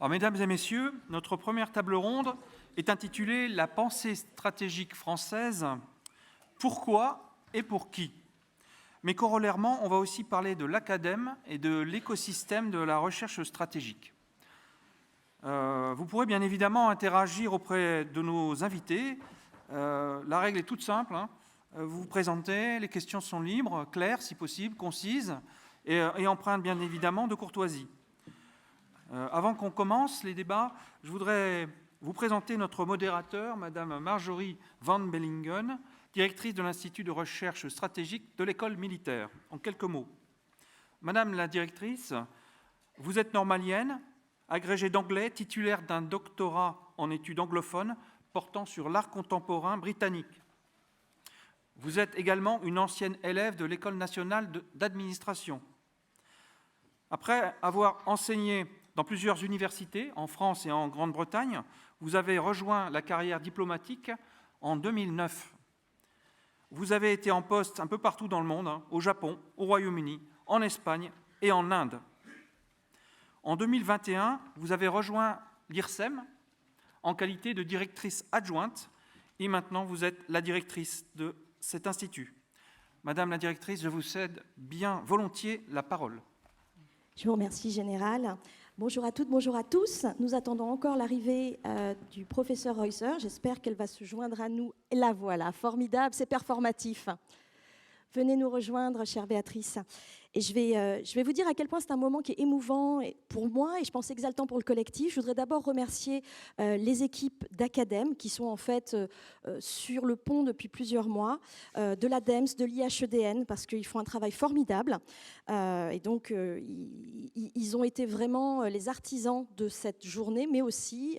Alors, mesdames et messieurs, notre première table ronde est intitulée « La pensée stratégique française, pourquoi et pour qui ?» Mais corollairement, on va aussi parler de l'acadème et de l'écosystème de la recherche stratégique. Vous pourrez bien évidemment interagir auprès de nos invités. La règle est toute simple. Vous vous présentez, les questions sont libres, claires si possible, concises et empreintes bien évidemment de courtoisie. Avant qu'on commence les débats, je voudrais vous présenter notre modérateur, Madame Marjorie Van Bellingen, directrice de l'Institut de recherche stratégique de l'École militaire. En quelques mots. Madame la directrice, vous êtes normalienne, agrégée d'anglais, titulaire d'un doctorat en études anglophones portant sur l'art contemporain britannique. Vous êtes également une ancienne élève de l'École nationale d'administration. Après avoir enseigné dans plusieurs universités, en France et en Grande-Bretagne, vous avez rejoint la carrière diplomatique en 2009. Vous avez été en poste un peu partout dans le monde, au Japon, au Royaume-Uni, en Espagne et en Inde. En 2021, vous avez rejoint l'IRSEM en qualité de directrice adjointe et maintenant vous êtes la directrice de cet institut. Madame la directrice, je vous cède bien volontiers la parole. Je vous remercie, Général. Bonjour à toutes, bonjour à tous. Nous attendons encore l'arrivée du professeur Reusser. J'espère qu'elle va se joindre à nous. Et la voilà, formidable, c'est performatif. Venez nous rejoindre, chère Béatrice. Et je vais vous dire à quel point c'est un moment qui est émouvant pour moi et je pense exaltant pour le collectif. Je voudrais d'abord remercier les équipes d'Acadème qui sont en fait sur le pont depuis plusieurs mois, de l'ADEMS, de l'IHEDN, parce qu'ils font un travail formidable. Et donc, ils ont été vraiment les artisans de cette journée, mais aussi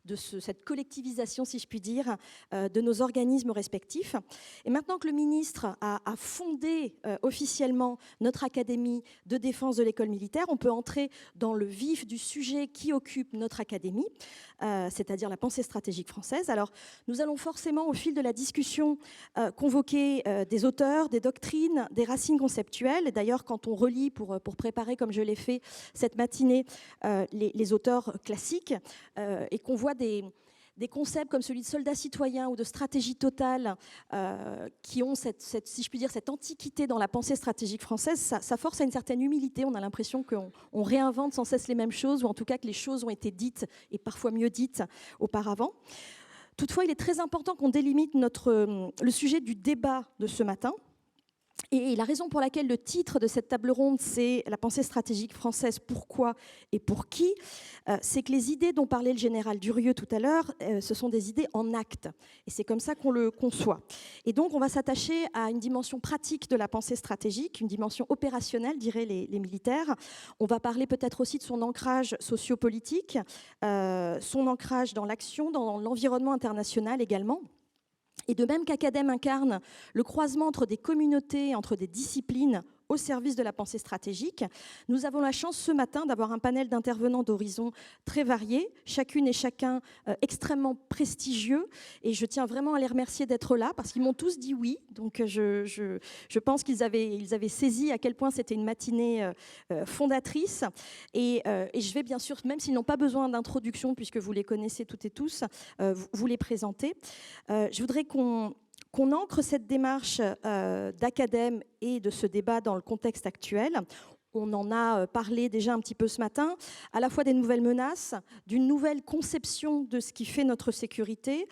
de cette collectivisation, si je puis dire, de nos organismes respectifs. Et maintenant que le ministre a fondé officiellement notre académie de défense de l'école militaire, on peut entrer dans le vif du sujet qui occupe notre académie, c'est-à-dire la pensée stratégique française. Alors, nous allons forcément, au fil de la discussion, convoquer des auteurs, des doctrines, des racines conceptuelles. D'ailleurs, quand on relit, pour préparer, comme je l'ai fait cette matinée, les auteurs classiques, et qu'on voit des concepts comme celui de soldat citoyen ou de stratégie totale qui ont si je puis dire, cette antiquité dans la pensée stratégique française, ça force à une certaine humilité. On a l'impression qu'on réinvente sans cesse les mêmes choses, ou en tout cas que les choses ont été dites, et parfois mieux dites, auparavant. Toutefois, il est très important qu'on délimite le sujet du débat de ce matin. Et la raison pour laquelle le titre de cette table ronde, c'est « La pensée stratégique française, pourquoi et pour qui ?» c'est que les idées dont parlait le général Durieux tout à l'heure, ce sont des idées en acte. Et c'est comme ça qu'on le conçoit. Et donc, on va s'attacher à une dimension pratique de la pensée stratégique, une dimension opérationnelle, diraient les militaires. On va parler peut-être aussi de son ancrage sociopolitique, son ancrage dans l'action, dans l'environnement international également. Et de même qu'Acadème incarne le croisement entre des communautés, entre des disciplines au service de la pensée stratégique, nous avons la chance ce matin d'avoir un panel d'intervenants d'horizons très variés, chacune et chacun extrêmement prestigieux. Et je tiens vraiment à les remercier d'être là parce qu'ils m'ont tous dit oui. Donc je pense qu'ils avaient saisi à quel point c'était une matinée fondatrice. Et je vais bien sûr, même s'ils n'ont pas besoin d'introduction puisque vous les connaissez toutes et tous, vous les présenter. Je voudrais qu'on ancre cette démarche d'Acadème et de ce débat dans le contexte actuel. On en a parlé déjà un petit peu ce matin, à la fois des nouvelles menaces, d'une nouvelle conception de ce qui fait notre sécurité,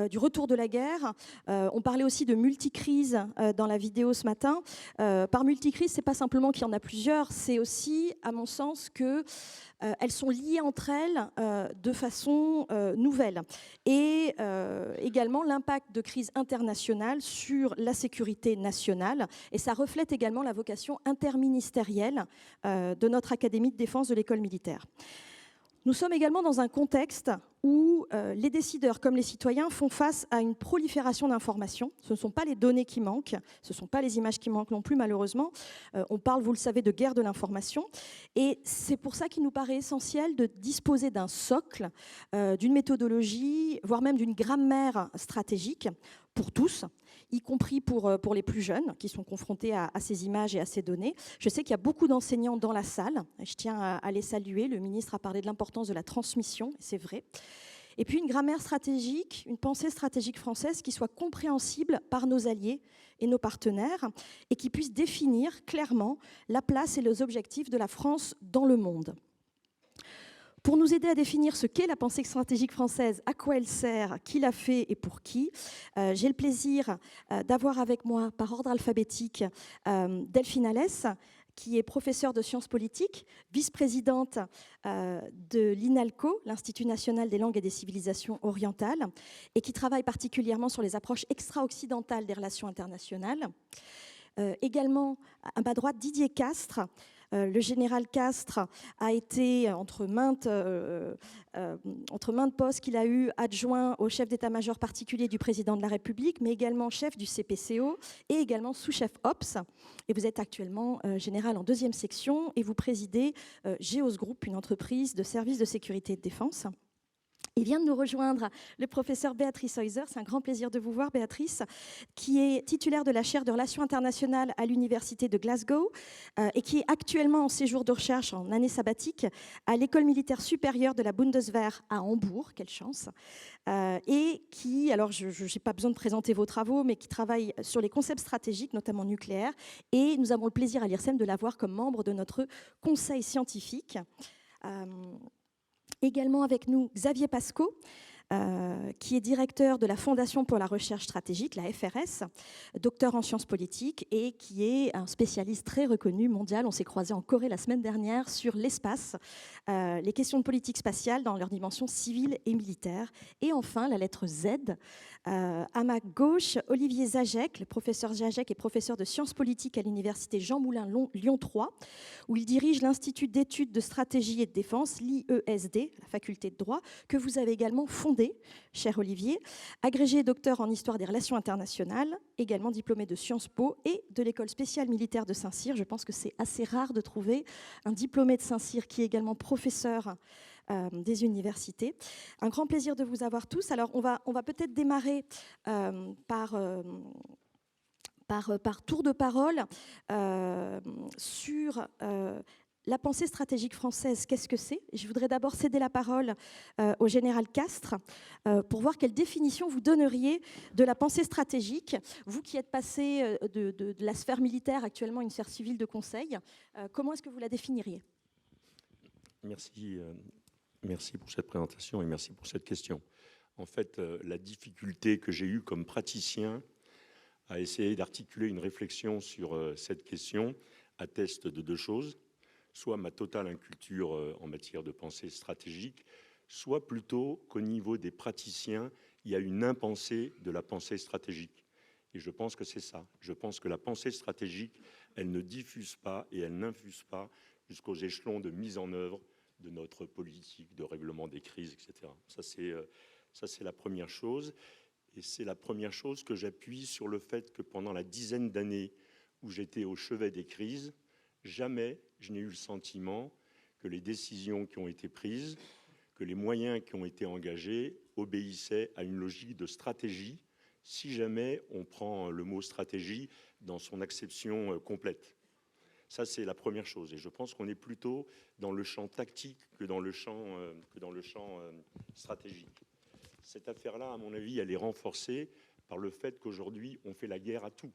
du retour de la guerre. On parlait aussi de multicrise dans la vidéo ce matin. Par multicrise, ce n'est pas simplement qu'il y en a plusieurs, c'est aussi, à mon sens, que elles sont liées entre elles de façon nouvelle. Et également l'impact de crise internationale sur la sécurité nationale. Et ça reflète également la vocation interministérielle de notre Académie de défense de l'école militaire. Nous sommes également dans un contexte où les décideurs comme les citoyens font face à une prolifération d'informations. Ce ne sont pas les données qui manquent, ce ne sont pas les images qui manquent non plus, malheureusement. On parle, vous le savez, de guerre de l'information. Et c'est pour ça qu'il nous paraît essentiel de disposer d'un socle, d'une méthodologie, voire même d'une grammaire stratégique pour tous, y compris pour les plus jeunes qui sont confrontés à ces images et à ces données. Je sais qu'il y a beaucoup d'enseignants dans la salle. Je tiens à les saluer. Le ministre a parlé de l'importance de la transmission, c'est vrai. Et puis une grammaire stratégique, une pensée stratégique française qui soit compréhensible par nos alliés et nos partenaires et qui puisse définir clairement la place et les objectifs de la France dans le monde. Pour nous aider à définir ce qu'est la pensée stratégique française, à quoi elle sert, qui l'a fait et pour qui, j'ai le plaisir d'avoir avec moi, par ordre alphabétique, Delphine Alès, qui est professeure de sciences politiques, vice-présidente de l'INALCO, l'Institut national des langues et des civilisations orientales, et qui travaille particulièrement sur les approches extra-occidentales des relations internationales. Également, à ma droite, Didier Castres. Le général Castres a été, entre maintes postes qu'il a eu, adjoint au chef d'état-major particulier du président de la République, mais également chef du CPCO et également sous-chef OPS. Et vous êtes actuellement général en 2e section et vous présidez Géos Group, une entreprise de services de sécurité et de défense. Il vient de nous rejoindre le professeur Béatrice Heuser. C'est un grand plaisir de vous voir, Béatrice, qui est titulaire de la chaire de Relations internationales à l'Université de Glasgow et qui est actuellement en séjour de recherche en année sabbatique à l'École militaire supérieure de la Bundeswehr à Hambourg. Quelle chance. Et qui, alors je n'ai pas besoin de présenter vos travaux, mais qui travaille sur les concepts stratégiques, notamment nucléaires. Et nous avons le plaisir à l'IRSEM de l'avoir comme membre de notre conseil scientifique. Également avec nous, Xavier Pasco, qui est directeur de la Fondation pour la recherche stratégique, la FRS, docteur en sciences politiques et qui est un spécialiste très reconnu mondial. On s'est croisé en Corée la semaine dernière sur l'espace, les questions de politique spatiale dans leurs dimensions civiles et militaires. Et enfin, la lettre Z. À ma gauche, Olivier Zajek. Le professeur Zajek est professeur de sciences politiques à l'université Jean Moulin Lyon 3, où il dirige l'Institut d'études de stratégie et de défense, l'IESD, la faculté de droit, que vous avez également fondé, cher Olivier. Agrégé docteur en histoire des relations internationales, également diplômé de Sciences Po et de l'école spéciale militaire de Saint-Cyr. Je pense que c'est assez rare de trouver un diplômé de Saint-Cyr qui est également professeur des universités. Un grand plaisir de vous avoir tous. Alors, on va peut-être démarrer par tour de parole sur la pensée stratégique française. Qu'est-ce que c'est ? Je voudrais d'abord céder la parole au général Castres pour voir quelle définition vous donneriez de la pensée stratégique. Vous qui êtes passé de la sphère militaire, actuellement une sphère civile de conseil, comment est-ce que vous la définiriez ? Merci pour cette présentation et merci pour cette question. En fait, la difficulté que j'ai eue comme praticien à essayer d'articuler une réflexion sur cette question atteste de 2 choses. Soit ma totale inculture en matière de pensée stratégique, soit plutôt qu'au niveau des praticiens, il y a une impensée de la pensée stratégique. Et je pense que c'est ça. Je pense que la pensée stratégique, elle ne diffuse pas et elle n'infuse pas jusqu'aux échelons de mise en œuvre de notre politique, de règlement des crises, etc. Ça, c'est la première chose. Et c'est la première chose que j'appuie sur le fait que pendant la dizaine d'années où j'étais au chevet des crises, jamais je n'ai eu le sentiment que les décisions qui ont été prises, que les moyens qui ont été engagés obéissaient à une logique de stratégie, si jamais on prend le mot stratégie dans son acception complète. Ça, c'est la première chose. Et je pense qu'on est plutôt dans le champ tactique que dans le champ stratégique. Cette affaire-là, à mon avis, elle est renforcée par le fait qu'aujourd'hui, on fait la guerre à tout.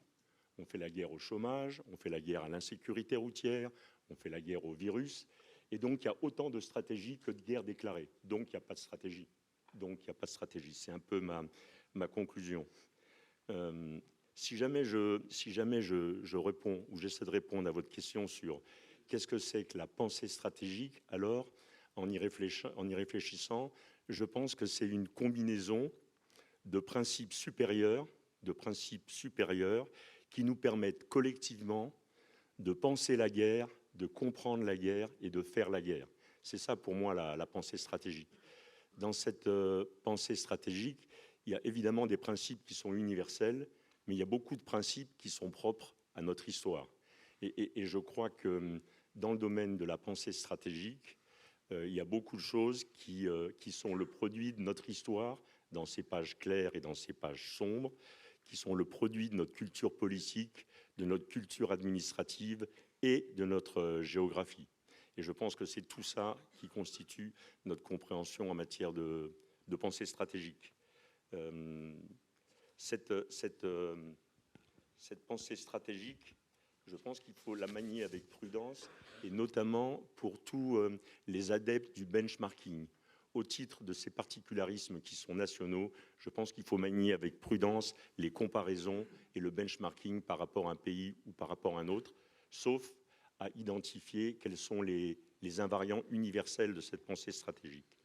On fait la guerre au chômage, on fait la guerre à l'insécurité routière, on fait la guerre au virus. Et donc, il y a autant de stratégies que de guerres déclarées. Donc, il n'y a pas de stratégie. C'est un peu ma conclusion. Si jamais je réponds, ou j'essaie de répondre à votre question sur qu'est-ce que c'est que la pensée stratégique, alors, en y réfléchissant, je pense que c'est une combinaison de principes supérieurs qui nous permettent collectivement de penser la guerre, de comprendre la guerre et de faire la guerre. C'est ça pour moi la pensée stratégique. dans cette pensée stratégique, il y a évidemment des principes qui sont universels, mais il y a beaucoup de principes qui sont propres à notre histoire. Et je crois que dans le domaine de la pensée stratégique, il y a beaucoup de choses qui sont le produit de notre histoire, dans ces pages claires et dans ces pages sombres, qui sont le produit de notre culture politique, de notre culture administrative et de notre géographie. Et je pense que c'est tout ça qui constitue notre compréhension en matière de pensée stratégique. Cette pensée stratégique, je pense qu'il faut la manier avec prudence, et notamment pour tous les adeptes du benchmarking. Au titre de ces particularismes qui sont nationaux, je pense qu'il faut manier avec prudence les comparaisons et le benchmarking par rapport à un pays ou par rapport à un autre, sauf à identifier quels sont les invariants universels de cette pensée stratégique.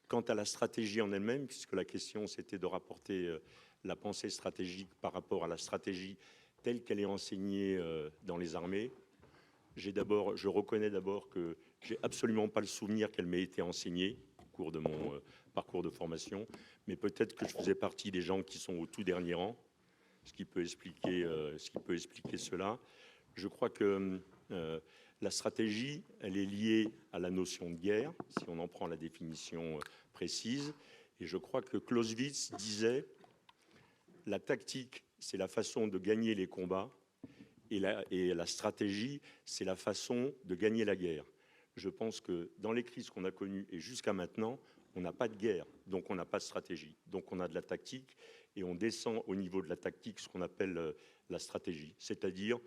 Quant à la stratégie en elle-même, puisque la question c'était de rapporter la pensée stratégique par rapport à la stratégie telle qu'elle est enseignée dans les armées, je reconnais d'abord que j'ai absolument pas le souvenir qu'elle m'ait été enseignée au cours de mon parcours de formation, mais peut-être que je faisais partie des gens qui sont au tout dernier rang, ce qui peut expliquer cela. Je crois que la stratégie, elle est liée à la notion de guerre, si on en prend la définition précise, et je crois que Clausewitz disait « La tactique, c'est la façon de gagner les combats, et la stratégie, c'est la façon de gagner la guerre. » Je pense que dans les crises qu'on a connues et jusqu'à maintenant, on n'a pas de guerre, donc on n'a pas de stratégie. Donc on a de la tactique et on descend au niveau de la tactique ce qu'on appelle la stratégie, c'est-à-dire,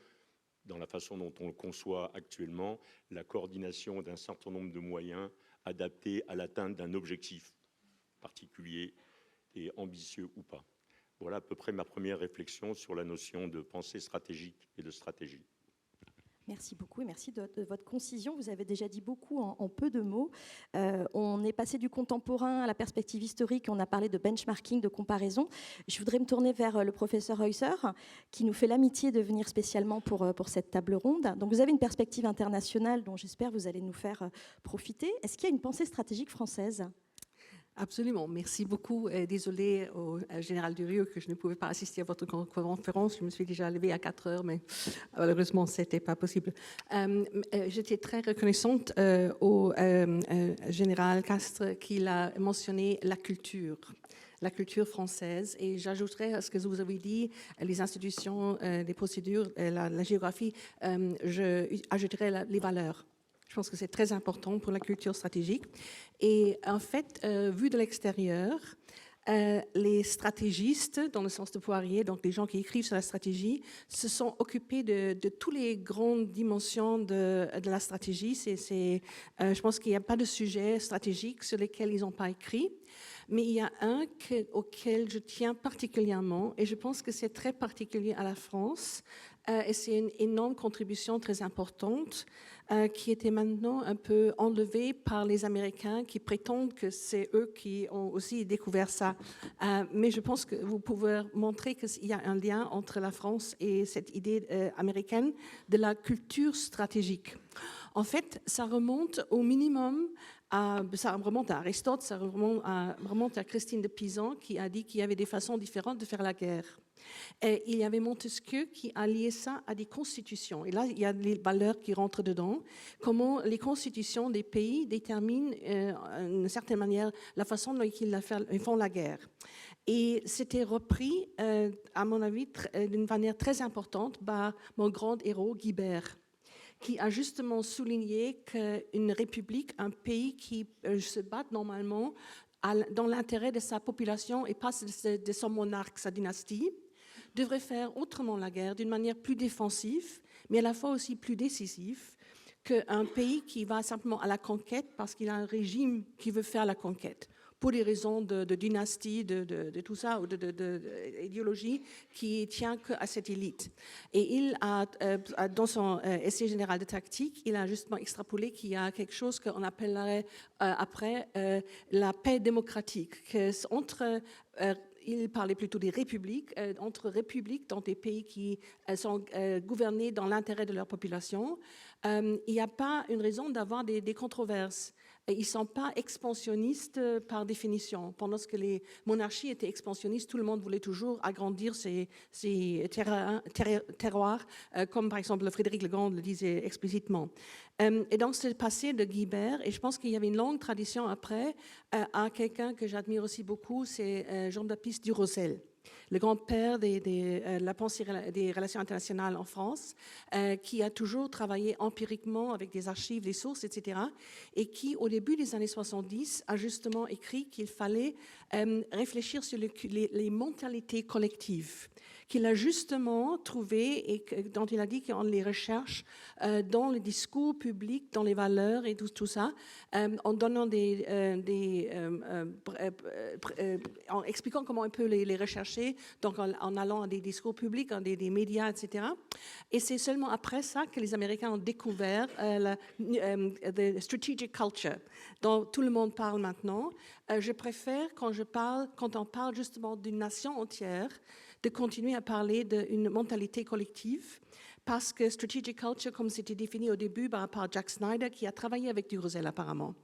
dans la façon dont on le conçoit actuellement, la coordination d'un certain nombre de moyens adaptés à l'atteinte d'un objectif particulier et ambitieux ou pas. Voilà à peu près ma première réflexion sur la notion de pensée stratégique et de stratégie. Merci beaucoup et merci de votre concision. Vous avez déjà dit beaucoup en peu de mots. On est passé du contemporain à la perspective historique. On a parlé de benchmarking, de comparaison. Je voudrais me tourner vers le professeur Heusser, qui nous fait l'amitié de venir spécialement pour cette table ronde. Donc vous avez une perspective internationale dont j'espère vous allez nous faire profiter. Est-ce qu'il y a une pensée stratégique française ? Absolument. Merci beaucoup. Désolée au général Durieux que je ne pouvais pas assister à votre conférence. Je me suis déjà levée à 4 heures, mais malheureusement, ce n'était pas possible. J'étais très reconnaissante au général Castres qu'il a mentionné la culture française. Et j'ajouterais à ce que vous avez dit, les institutions, les procédures, la géographie, j'ajouterais les valeurs. Je pense que c'est très important pour la culture stratégique. Et en fait, vu de l'extérieur, les stratégistes, dans le sens de Poirier, donc les gens qui écrivent sur la stratégie, se sont occupés de toutes les grandes dimensions de la stratégie. Je pense qu'il n'y a pas de sujet stratégique sur lesquels ils n'ont pas écrit. Mais il y a un auquel je tiens particulièrement, et je pense que c'est très particulier à la France, et c'est une énorme contribution très importante qui était maintenant un peu enlevée par les Américains qui prétendent que c'est eux qui ont aussi découvert ça. Mais je pense que vous pouvez montrer qu'il y a un lien entre la France et cette idée américaine de la culture stratégique. En fait, ça remonte au minimum ça remonte à Aristote, ça remonte à Christine de Pisan qui a dit qu'il y avait des façons différentes de faire la guerre. Et il y avait Montesquieu qui a lié ça à des constitutions. Et là, il y a les valeurs qui rentrent dedans. Comment les constitutions des pays déterminent, d'une certaine manière, la façon dont ils font la guerre. Et c'était repris, à mon avis, d'une manière très importante par mon grand héros, Guibert, qui a justement souligné qu'une république, un pays qui se bat normalement dans l'intérêt de sa population et pas de son monarque, sa dynastie, devrait faire autrement la guerre, d'une manière plus défensive, mais à la fois aussi plus décisive, qu'un pays qui va simplement à la conquête parce qu'il a un régime qui veut faire la conquête, pour des raisons de dynastie, de tout ça, ou d'idéologie qui tient qu'à cette élite. Et il a, dans son essai général de tactique, il a justement extrapolé qu'il y a quelque chose qu'on appellerait après la paix démocratique, il parlait plutôt des républiques, entre républiques dans des pays qui sont gouvernés dans l'intérêt de leur population. Il n'y a pas une raison d'avoir des controverses. et ils ne sont pas expansionnistes par définition. Pendant que les monarchies étaient expansionnistes, tout le monde voulait toujours agrandir ses terroirs, comme par exemple Frédéric le Grand le disait explicitement. Et donc c'est passé de Guibert, et je pense qu'il y avait une longue tradition après, à quelqu'un que j'admire aussi beaucoup, c'est Jean-Baptiste du Rosel, le grand-père de la pensée des relations internationales en France, qui a toujours travaillé empiriquement avec des archives, des sources, etc., et qui, au début des années 70, a justement écrit qu'il fallait réfléchir sur les mentalités collectives, qu'il a justement trouvé et dont il a dit qu'on les recherche dans le discours public, dans les valeurs et tout ça, en donnant en expliquant comment on peut les rechercher, donc en allant à des discours publics, à des médias, etc. Et c'est seulement après ça que les Américains ont découvert la strategic culture, dont tout le monde parle maintenant. Je préfère, quand on parle justement d'une nation entière, de continuer à parler d'une mentalité collective, parce que strategic culture, comme c'était défini au début par Jack Snyder, qui a travaillé avec du Rosel apparemment,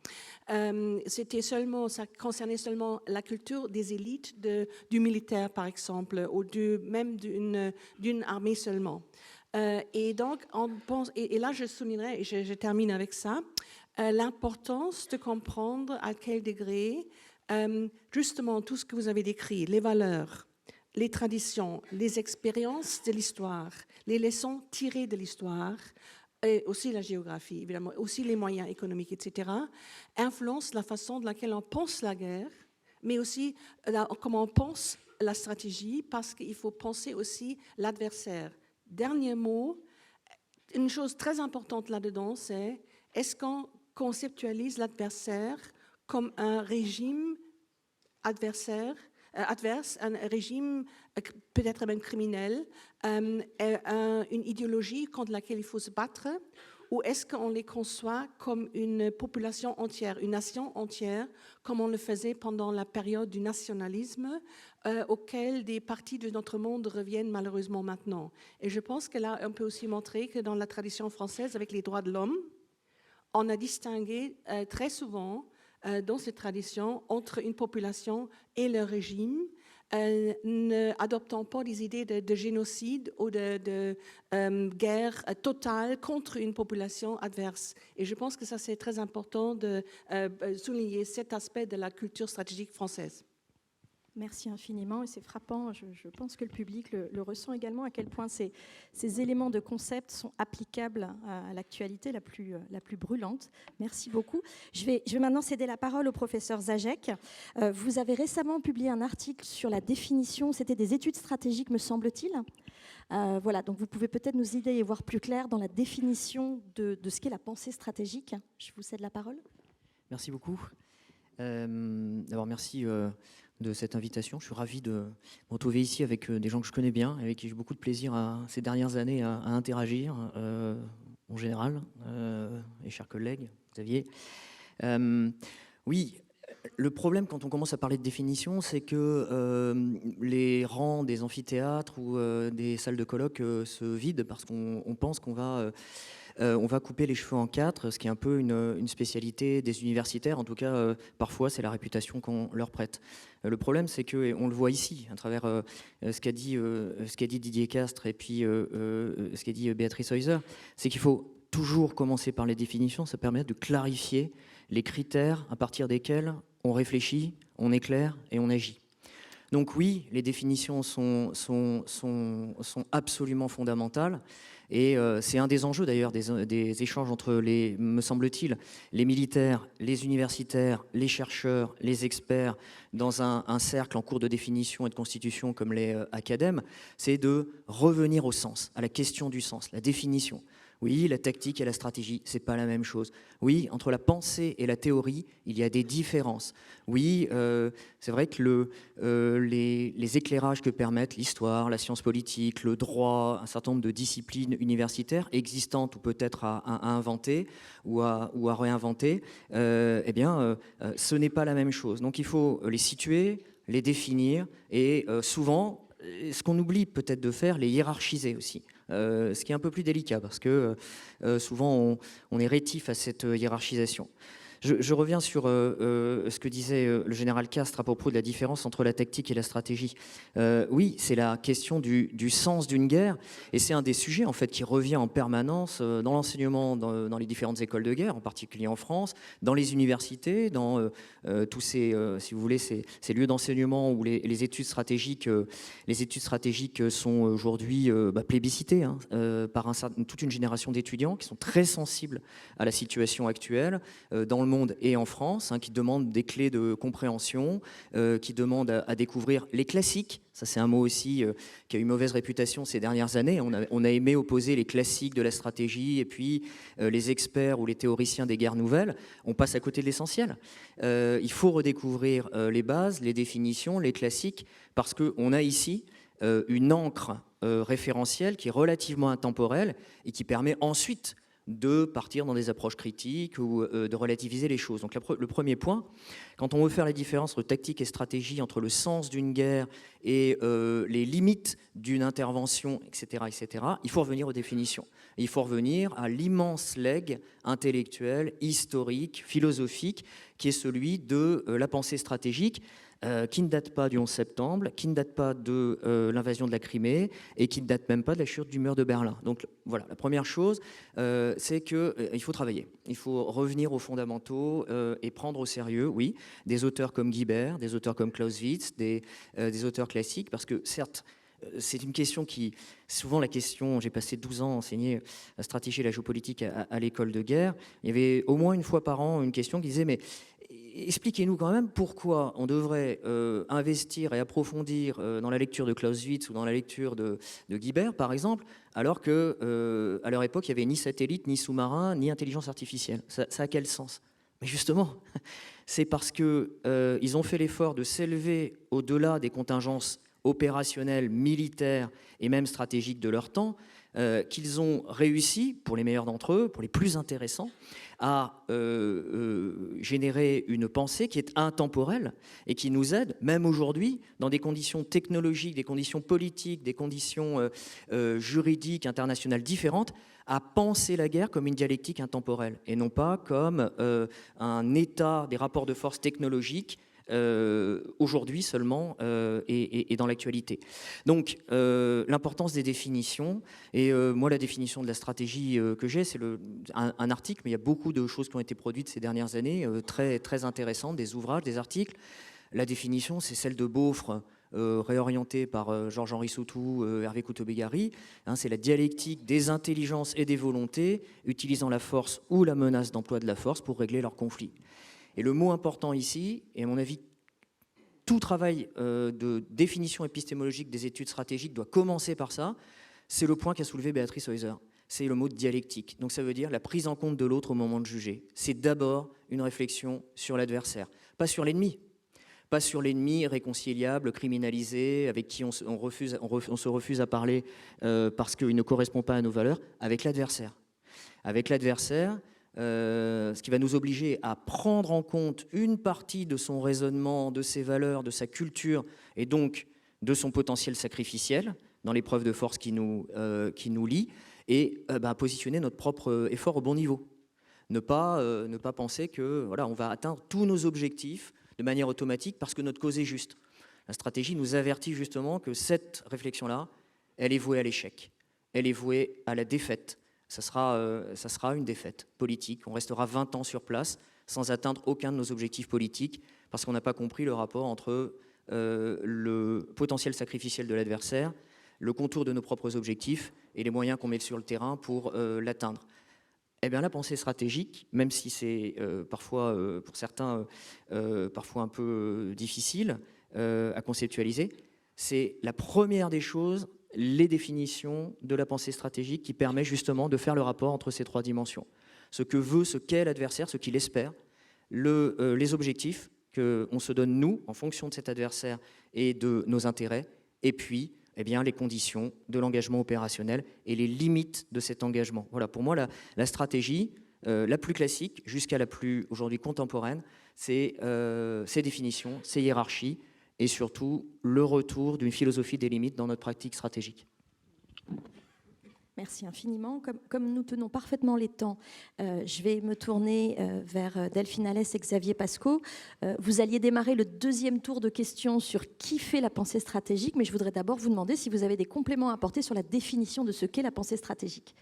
ça concernait seulement la culture des élites du militaire, par exemple, ou même d'une armée seulement. Et donc, on pense, et là je soulignerai, et je termine avec ça, l'importance de comprendre à quel degré, justement, tout ce que vous avez décrit, les valeurs, les traditions, les expériences de l'histoire, les leçons tirées de l'histoire, et aussi la géographie, évidemment, aussi les moyens économiques, etc., influencent la façon de laquelle on pense la guerre, mais aussi comment on pense la stratégie, parce qu'il faut penser aussi l'adversaire. Dernier mot, une chose très importante là-dedans, c'est est-ce qu'on conceptualise l'adversaire comme un régime adverse, un régime peut-être même criminel, une idéologie contre laquelle il faut se battre, ou est-ce qu'on les conçoit comme une population entière, une nation entière, comme on le faisait pendant la période du nationalisme, auquel des parties de notre monde reviennent malheureusement maintenant. Et je pense que là, on peut aussi montrer que dans la tradition française, avec les droits de l'homme, on a distingué très souvent dans cette tradition entre une population et le régime, n'adoptant pas des idées de génocide ou de guerre totale contre une population adverse. Et je pense que ça, c'est très important de souligner cet aspect de la culture stratégique française. Merci infiniment, et c'est frappant, je pense que le public le ressent également, à quel point ces éléments de concept sont applicables à l'actualité la plus brûlante. Merci beaucoup. Je vais maintenant céder la parole au professeur Zajac. Vous avez récemment publié un article sur la définition, c'était des études stratégiques, me semble-t-il. Voilà, donc vous pouvez peut-être nous aider et voir plus clair dans la définition de ce qu'est la pensée stratégique. Je vous cède la parole. Merci beaucoup. D'abord, merci de cette invitation. Je suis ravi de me retrouver ici avec des gens que je connais bien, avec qui j'ai beaucoup de plaisir ces dernières années à interagir, en général, et chers collègues, Xavier. Oui, le problème quand on commence à parler de définition, c'est que les rangs des amphithéâtres ou des salles de colloque se vident parce qu'on pense qu'on va couper les cheveux en quatre, ce qui est un peu une spécialité des universitaires. En tout cas, parfois, c'est la réputation qu'on leur prête. Le problème, c'est que, et on le voit ici, à travers ce qu'a dit Didier Castres et puis ce qu'a dit Béatrice Heuser, c'est qu'il faut toujours commencer par les définitions. Ça permet de clarifier les critères à partir desquels on réfléchit, on éclaire et on agit. Donc oui, les définitions sont absolument fondamentales. Et c'est un des enjeux d'ailleurs des échanges entre, me semble-t-il, les militaires, les universitaires, les chercheurs, les experts, dans un cercle en cours de définition et de constitution comme les acadèmes, c'est de revenir au sens, à la question du sens, la définition. Oui, la tactique et la stratégie, c'est pas la même chose. Oui, entre la pensée et la théorie, il y a des différences. Oui, c'est vrai que les éclairages que permettent l'histoire, la science politique, le droit, un certain nombre de disciplines universitaires existantes ou peut-être à inventer ou à réinventer, ce n'est pas la même chose. Donc il faut les situer, les définir et souvent, ce qu'on oublie peut-être de faire, les hiérarchiser aussi. Ce qui est un peu plus délicat parce que souvent on est rétif à cette hiérarchisation. Je reviens sur ce que disait le général Castres à propos de la différence entre la tactique et la stratégie. Oui, c'est la question du sens d'une guerre, et c'est un des sujets en fait qui revient en permanence dans l'enseignement, dans les différentes écoles de guerre, en particulier en France, dans les universités, dans tous ces, si vous voulez, ces lieux d'enseignement où les études stratégiques sont aujourd'hui plébiscitées par toute une génération d'étudiants qui sont très sensibles à la situation actuelle dans le monde et en France, qui demandent des clés de compréhension, qui demandent à découvrir les classiques. Ça, c'est un mot aussi qui a eu mauvaise réputation ces dernières années. On a aimé opposer les classiques de la stratégie et puis les experts ou les théoriciens des guerres nouvelles. On passe à côté de l'essentiel. Il faut redécouvrir les bases, les définitions, les classiques, parce qu'on a ici une encre référentielle qui est relativement intemporelle et qui permet ensuite de partir dans des approches critiques ou de relativiser les choses. Donc le premier point, quand on veut faire la différence entre tactique et stratégie, entre le sens d'une guerre et les limites d'une intervention, etc., il faut revenir aux définitions. Il faut revenir à l'immense legs intellectuel, historique, philosophique, qui est celui de la pensée stratégique, qui ne date pas du 11 septembre, qui ne date pas de l'invasion de la Crimée et qui ne date même pas de la chute du mur de Berlin. Donc voilà, la première chose, c'est qu'il faut travailler. Il faut revenir aux fondamentaux et prendre au sérieux, oui, des auteurs comme Guibert, des auteurs comme Clausewitz, des auteurs classiques, parce que certes, c'est une question qui, souvent la question, j'ai passé 12 ans à enseigner la stratégie et la géopolitique à l'école de guerre, il y avait au moins une fois par an une question qui disait, mais expliquez-nous quand même pourquoi on devrait investir et approfondir dans la lecture de Clausewitz ou dans la lecture de Guibert, par exemple, alors qu'à leur époque, il n'y avait ni satellite, ni sous-marin, ni intelligence artificielle. Ça a quel sens? Mais justement, c'est parce qu'ils ont fait l'effort de s'élever au-delà des contingences opérationnelles, militaires et même stratégiques de leur temps, qu'ils ont réussi, pour les meilleurs d'entre eux, pour les plus intéressants, à générer une pensée qui est intemporelle et qui nous aide, même aujourd'hui, dans des conditions technologiques, des conditions politiques, des conditions juridiques, internationales différentes, à penser la guerre comme une dialectique intemporelle et non pas comme un état des rapports de force technologiques aujourd'hui seulement et dans l'actualité. Donc l'importance des définitions, et moi la définition de la stratégie que j'ai, c'est un article, mais il y a beaucoup de choses qui ont été produites ces dernières années, très, très intéressantes, des ouvrages, des articles. La définition, c'est celle de Beaufre, réorientée par Georges-Henri Sautou, Hervé Couto-Bégari. C'est la dialectique des intelligences et des volontés, utilisant la force ou la menace d'emploi de la force pour régler leurs conflits. Et le mot important ici, et à mon avis, tout travail de définition épistémologique des études stratégiques doit commencer par ça, c'est le point qu'a soulevé Béatrice Heuser. C'est le mot de dialectique. Donc ça veut dire la prise en compte de l'autre au moment de juger. C'est d'abord une réflexion sur l'adversaire, pas sur l'ennemi. Pas sur l'ennemi réconciliable, criminalisé, avec qui on se refuse à parler parce qu'il ne correspond pas à nos valeurs, avec l'adversaire. Avec l'adversaire, ce qui va nous obliger à prendre en compte une partie de son raisonnement, de ses valeurs, de sa culture, et donc de son potentiel sacrificiel dans l'épreuve de force qui nous lie, et positionner notre propre effort au bon niveau. Ne pas penser que voilà, on va atteindre tous nos objectifs de manière automatique parce que notre cause est juste. La stratégie nous avertit justement que cette réflexion-là, elle est vouée à l'échec, elle est vouée à la défaite. Ça sera une défaite politique. On restera 20 ans sur place sans atteindre aucun de nos objectifs politiques parce qu'on n'a pas compris le rapport entre le potentiel sacrificiel de l'adversaire, le contour de nos propres objectifs et les moyens qu'on met sur le terrain pour l'atteindre. Eh bien, la pensée stratégique, même si c'est parfois, pour certains, parfois un peu difficile à conceptualiser, c'est la première des choses, les définitions de la pensée stratégique qui permet justement de faire le rapport entre ces trois dimensions. Ce qu'est l'adversaire, ce qu'il espère, les objectifs qu'on se donne nous en fonction de cet adversaire et de nos intérêts, et puis les conditions de l'engagement opérationnel et les limites de cet engagement. Voilà, pour moi, la stratégie la plus classique jusqu'à la plus aujourd'hui contemporaine, c'est ces définitions, ces hiérarchies, et surtout le retour d'une philosophie des limites dans notre pratique stratégique. Merci infiniment. Comme nous tenons parfaitement les temps, je vais me tourner vers Delphine Alès et Xavier Pasco. Vous alliez démarrer le deuxième tour de questions sur qui fait la pensée stratégique, mais je voudrais d'abord vous demander si vous avez des compléments à apporter sur la définition de ce qu'est la pensée stratégique.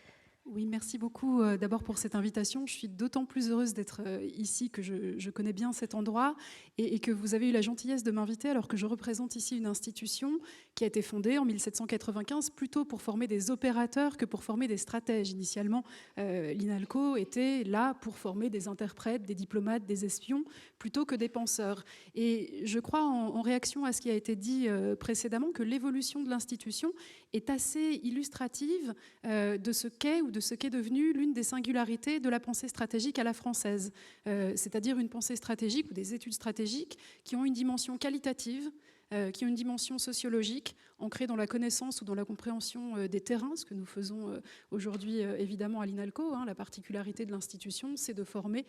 Oui, merci beaucoup d'abord pour cette invitation. Je suis d'autant plus heureuse d'être ici que je connais bien cet endroit et que vous avez eu la gentillesse de m'inviter alors que je représente ici une institution qui a été fondée en 1795 plutôt pour former des opérateurs que pour former des stratèges. Initialement, l'INALCO était là pour former des interprètes, des diplomates, des espions plutôt que des penseurs. Et je crois en réaction à ce qui a été dit précédemment que l'évolution de l'institution est assez illustrative de ce qu'est ou de ce qu'est devenu l'une des singularités de la pensée stratégique à la française, c'est-à-dire une pensée stratégique ou des études stratégiques qui ont une dimension qualitative, qui ont une dimension sociologique, ancrée dans la connaissance ou dans la compréhension des terrains, ce que nous faisons aujourd'hui évidemment à l'INALCO. La particularité de l'institution, c'est de former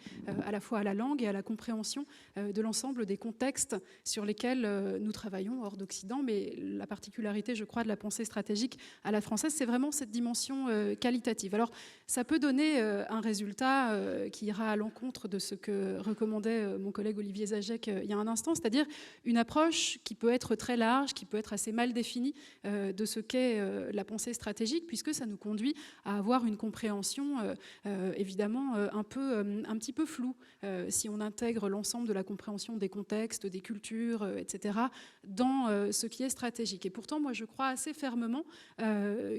à la fois à la langue et à la compréhension de l'ensemble des contextes sur lesquels nous travaillons hors d'Occident. Mais la particularité, je crois, de la pensée stratégique à la française, c'est vraiment cette dimension qualitative. Alors, ça peut donner un résultat qui ira à l'encontre de ce que recommandait mon collègue Olivier Zajec il y a un instant, c'est-à-dire une approche qui peut être très large, qui peut être assez mal définie de ce qu'est la pensée stratégique, puisque ça nous conduit à avoir une compréhension évidemment un petit peu floue si on intègre l'ensemble de la compréhension des contextes, des cultures, etc., dans ce qui est stratégique. Et pourtant, moi, je crois assez fermement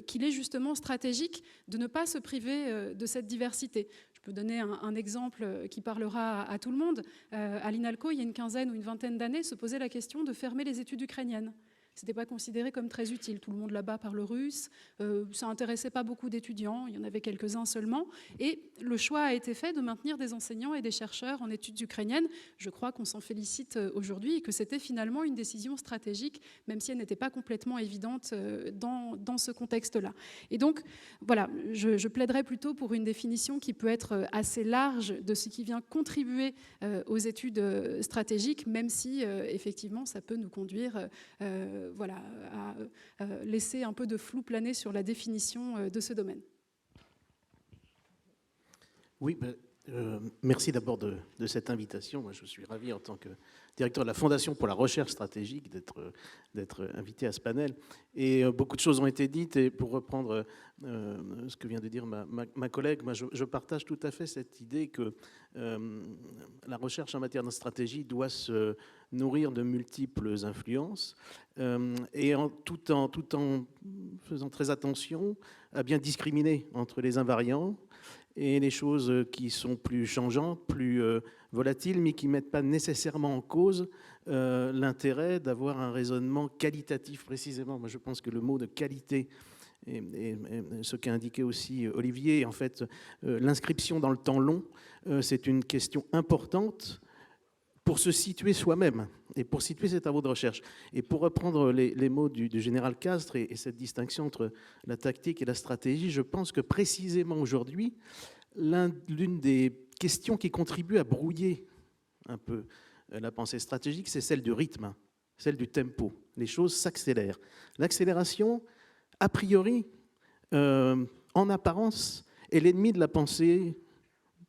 qu'il est justement stratégique de ne pas se priver de cette diversité. Je peux donner un exemple qui parlera à tout le monde. À l'INALCO, il y a une quinzaine ou une vingtaine d'années, se posait la question de fermer les études ukrainiennes. Ce n'était pas considéré comme très utile. Tout le monde là-bas parle russe. Ça n'intéressait pas beaucoup d'étudiants. Il y en avait quelques-uns seulement. Et le choix a été fait de maintenir des enseignants et des chercheurs en études ukrainiennes. Je crois qu'on s'en félicite aujourd'hui et que c'était finalement une décision stratégique, même si elle n'était pas complètement évidente dans ce contexte-là. Et donc, voilà, je plaiderais plutôt pour une définition qui peut être assez large de ce qui vient contribuer aux études stratégiques, même si, effectivement, ça peut nous conduire voilà, à laisser un peu de flou planer sur la définition de ce domaine. Oui, merci d'abord de cette invitation. Moi, je suis ravi en tant que directeur de la Fondation pour la recherche stratégique d'être invité à ce panel. Et beaucoup de choses ont été dites. Et pour reprendre ce que vient de dire ma collègue, moi, je partage tout à fait cette idée que la recherche en matière de stratégie doit se nourrir de multiples influences et tout en faisant très attention à bien discriminer entre les invariants et les choses qui sont plus changeantes, plus volatiles, mais qui ne mettent pas nécessairement en cause l'intérêt d'avoir un raisonnement qualitatif précisément. Moi, je pense que le mot de qualité, et ce qu'a indiqué aussi Olivier, en fait, l'inscription dans le temps long, c'est une question importante pour se situer soi-même et pour situer ses travaux de recherche. Et pour reprendre les mots du général Castres et cette distinction entre la tactique et la stratégie, je pense que précisément aujourd'hui, l'une des questions qui contribue à brouiller un peu la pensée stratégique, c'est celle du rythme, celle du tempo. Les choses s'accélèrent. L'accélération, a priori, en apparence, est l'ennemi de la pensée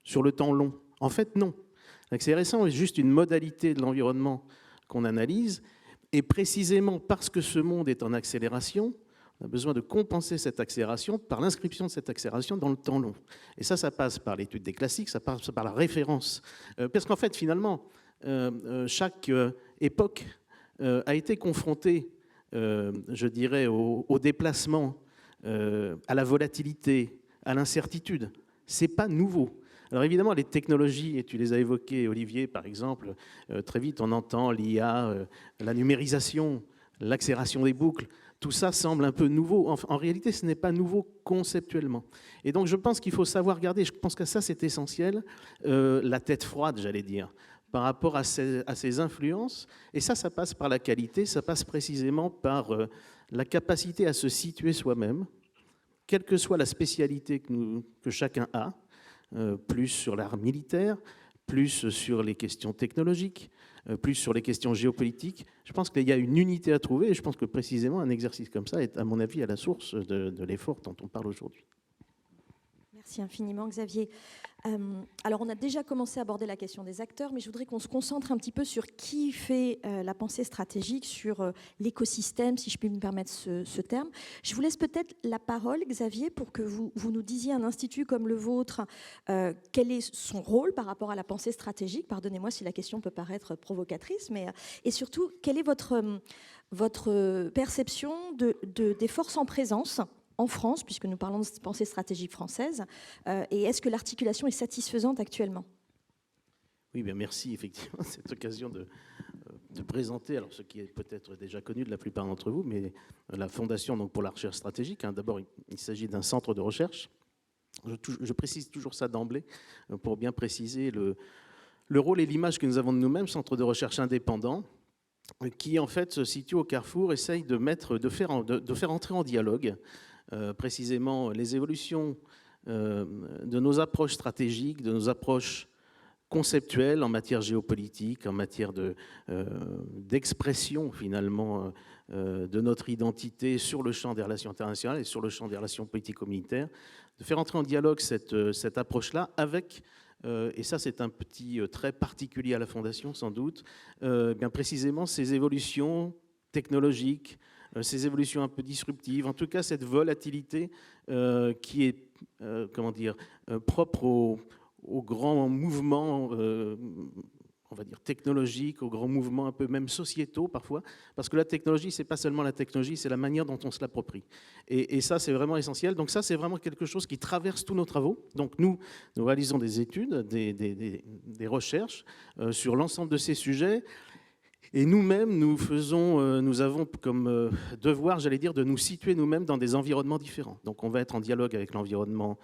sur le temps long. En fait, non. L'accélération est juste une modalité de l'environnement qu'on analyse, et précisément parce que ce monde est en accélération, on a besoin de compenser cette accélération par l'inscription de cette accélération dans le temps long. Et ça passe par l'étude des classiques, ça passe par la référence. Parce qu'en fait, finalement, chaque époque a été confrontée, je dirais, au déplacement, à la volatilité, à l'incertitude. Ce n'est pas nouveau. Alors évidemment, les technologies, et tu les as évoquées, Olivier, par exemple, très vite on entend l'IA, la numérisation, l'accélération des boucles, tout ça semble un peu nouveau. En réalité, ce n'est pas nouveau conceptuellement. Et donc je pense qu'il faut savoir garder, je pense que ça c'est essentiel, la tête froide, j'allais dire, par rapport à ces influences. Et ça passe par la qualité, ça passe précisément par la capacité à se situer soi-même, quelle que soit la spécialité que chacun a, plus sur l'art militaire, plus sur les questions technologiques, plus sur les questions géopolitiques. Je pense qu'il y a une unité à trouver et je pense que précisément un exercice comme ça est, à mon avis, à la source de l'effort dont on parle aujourd'hui. Merci infiniment, Xavier. Alors, on a déjà commencé à aborder la question des acteurs, mais je voudrais qu'on se concentre un petit peu sur qui fait la pensée stratégique, sur l'écosystème, si je puis me permettre ce terme. Je vous laisse peut-être la parole, Xavier, pour que vous nous disiez, un institut comme le vôtre, quel est son rôle par rapport à la pensée stratégique. Pardonnez-moi si la question peut paraître provocatrice, mais et surtout, quelle est votre perception des forces en présence en France, puisque nous parlons de pensée stratégique française, et est-ce que l'articulation est satisfaisante actuellement? Oui, bien merci effectivement cette occasion de présenter, alors ce qui est peut-être déjà connu de la plupart d'entre vous, mais la Fondation donc, pour la recherche stratégique. D'abord, il s'agit d'un centre de recherche. Je précise toujours ça d'emblée pour bien préciser le rôle et l'image que nous avons de nous-mêmes, centre de recherche indépendant, qui en fait se situe au carrefour, essaye de faire entrer en dialogue précisément les évolutions de nos approches stratégiques, de nos approches conceptuelles en matière géopolitique, en matière d'expression finalement de notre identité sur le champ des relations internationales et sur le champ des relations politico-militaires, de faire entrer en dialogue cette approche-là avec, et ça c'est un petit trait particulier à la Fondation sans doute, bien précisément ces évolutions technologiques, ces évolutions un peu disruptives, en tout cas cette volatilité qui est propre aux grands mouvements, on va dire technologiques, aux grands mouvements un peu même sociétaux parfois, parce que la technologie, c'est pas seulement la technologie, c'est la manière dont on se l'approprie. Et ça, c'est vraiment essentiel. Donc ça, c'est vraiment quelque chose qui traverse tous nos travaux. Donc nous réalisons des études, des recherches sur l'ensemble de ces sujets. Et nous-mêmes, nous avons comme devoir, j'allais dire, de nous situer nous-mêmes dans des environnements différents. Donc on va être en dialogue avec l'environnement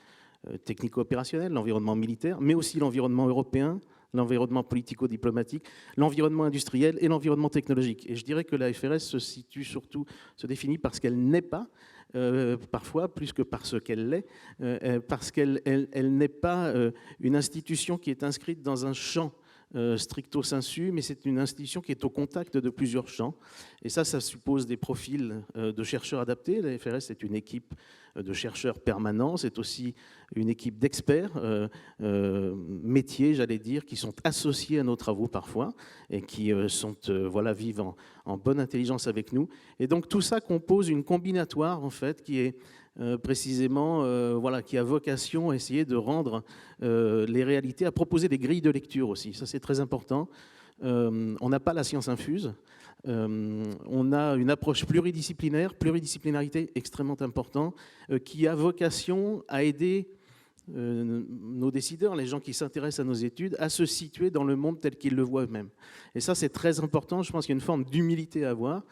technico-opérationnel, l'environnement militaire, mais aussi l'environnement européen, l'environnement politico-diplomatique, l'environnement industriel et l'environnement technologique. Et je dirais que la FRS se définit parce qu'elle n'est pas, parfois plus que parce qu'elle l'est, parce qu'elle n'est pas une institution qui est inscrite dans un champ stricto sensu, mais c'est une institution qui est au contact de plusieurs champs. Et ça suppose des profils de chercheurs adaptés. La FRS est une équipe de chercheurs permanents, c'est aussi une équipe d'experts métiers, j'allais dire, qui sont associés à nos travaux parfois et qui vivent en bonne intelligence avec nous. Et donc tout ça compose une combinatoire en fait qui est précisément, qui a vocation à essayer de rendre les réalités, à proposer des grilles de lecture aussi. Ça, c'est très important. On n'a pas la science infuse. On a une approche pluridisciplinarité extrêmement importante, qui a vocation à aider nos décideurs, les gens qui s'intéressent à nos études, à se situer dans le monde tel qu'ils le voient eux-mêmes. Et ça, c'est très important. Je pense qu'il y a une forme d'humilité à avoir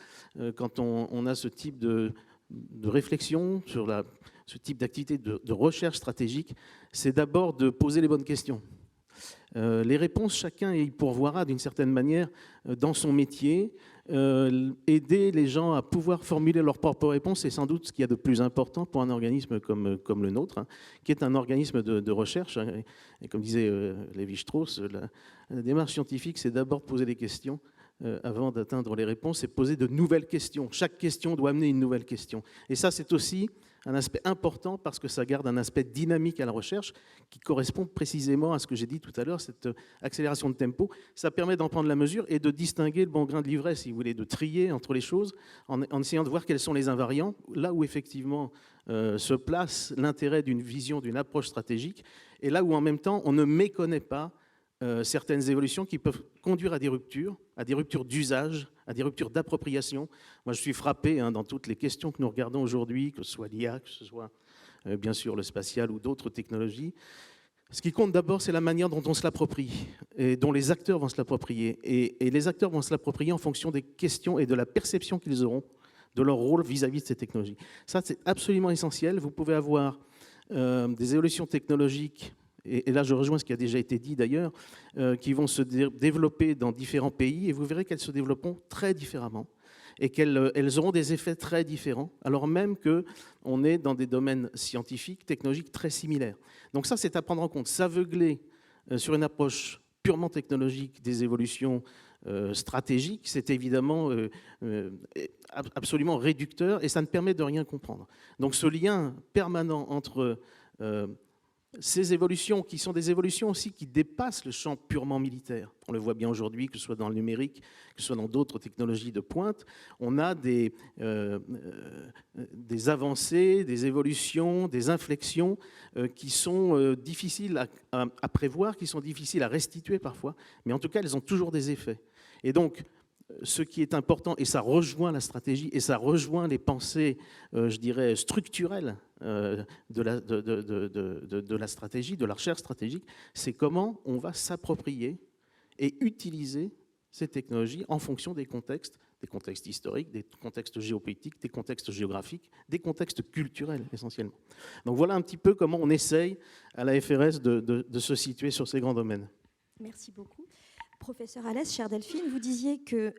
quand on a ce type de réflexion sur ce type d'activité de recherche stratégique, c'est d'abord de poser les bonnes questions. Les réponses, chacun y pourvoira d'une certaine manière dans son métier. Aider les gens à pouvoir formuler leurs propres réponses, c'est sans doute ce qu'il y a de plus important pour un organisme comme le nôtre, qui est un organisme de recherche. Et comme disait Lévi-Strauss, la démarche scientifique, c'est d'abord de poser des questions avant d'atteindre les réponses, c'est poser de nouvelles questions. Chaque question doit amener une nouvelle question. Et ça, c'est aussi un aspect important parce que ça garde un aspect dynamique à la recherche qui correspond précisément à ce que j'ai dit tout à l'heure, cette accélération de tempo. Ça permet d'en prendre la mesure et de distinguer le bon grain de livret, si vous voulez, de trier entre les choses en essayant de voir quels sont les invariants, là où effectivement se place l'intérêt d'une vision, d'une approche stratégique, et là où en même temps on ne méconnaît pas certaines évolutions qui peuvent conduire à des ruptures d'usage, à des ruptures d'appropriation. Moi, je suis frappé dans toutes les questions que nous regardons aujourd'hui, que ce soit l'IA, que ce soit bien sûr le spatial ou d'autres technologies. Ce qui compte d'abord, c'est la manière dont on se l'approprie et dont les acteurs vont se l'approprier. Et les acteurs vont se l'approprier en fonction des questions et de la perception qu'ils auront de leur rôle vis-à-vis de ces technologies. Ça, c'est absolument essentiel. Vous pouvez avoir des évolutions technologiques, et là je rejoins ce qui a déjà été dit d'ailleurs, qui vont se développer dans différents pays, et vous verrez qu'elles se développeront très différemment, et qu'elles auront des effets très différents, alors même qu'on est dans des domaines scientifiques, technologiques très similaires. Donc ça, c'est à prendre en compte. S'aveugler sur une approche purement technologique des évolutions stratégiques, c'est évidemment absolument réducteur et ça ne permet de rien comprendre. Donc ce lien permanent entre ces évolutions, qui sont des évolutions aussi qui dépassent le champ purement militaire. On le voit bien aujourd'hui, que ce soit dans le numérique, que ce soit dans d'autres technologies de pointe. On a des avancées, des évolutions, des inflexions qui sont difficiles à prévoir, qui sont difficiles à restituer parfois, mais en tout cas, elles ont toujours des effets. Et donc, ce qui est important, et ça rejoint la stratégie, et ça rejoint les pensées, je dirais, structurelles de la stratégie, de la recherche stratégique, c'est comment on va s'approprier et utiliser ces technologies en fonction des contextes historiques, des contextes géopolitiques, des contextes géographiques, des contextes culturels essentiellement. Donc voilà un petit peu comment on essaye à la FRS de se situer sur ces grands domaines. Merci beaucoup. Professeur Alès, chère Delphine, vous disiez que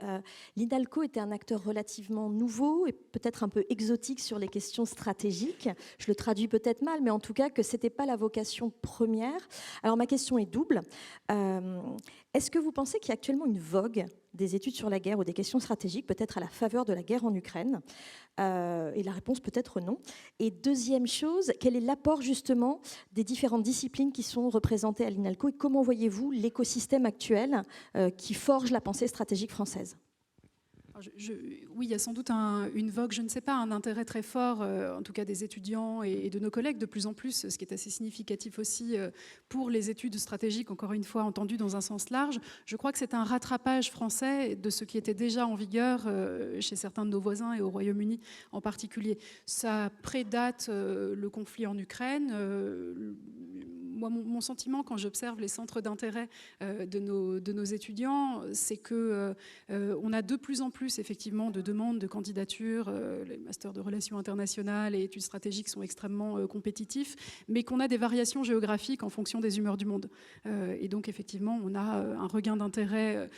l'INALCO était un acteur relativement nouveau et peut-être un peu exotique sur les questions stratégiques. Je le traduis peut-être mal, mais en tout cas que ce n'était pas la vocation première. Alors ma question est double. Est-ce que vous pensez qu'il y a actuellement une vogue des études sur la guerre ou des questions stratégiques, peut-être à la faveur de la guerre en Ukraine? Et la réponse peut-être non. Et deuxième chose, quel est l'apport justement des différentes disciplines qui sont représentées à l'INALCO et comment voyez-vous l'écosystème actuel qui forge la pensée stratégique française? Oui, il y a sans doute une vogue, je ne sais pas, un intérêt très fort, en tout cas des étudiants et de nos collègues de plus en plus, ce qui est assez significatif aussi pour les études stratégiques, encore une fois entendues dans un sens large. Je crois que c'est un rattrapage français de ce qui était déjà en vigueur chez certains de nos voisins et au Royaume-Uni en particulier. Ça prédate le conflit en Ukraine. Moi, mon sentiment quand j'observe les centres d'intérêt de nos étudiants, c'est qu'on a de plus en plus effectivement de demandes de candidature. Les masters de relations internationales et études stratégiques sont extrêmement compétitifs, mais qu'on a des variations géographiques en fonction des humeurs du monde. Et donc effectivement, on a un regain d'intérêt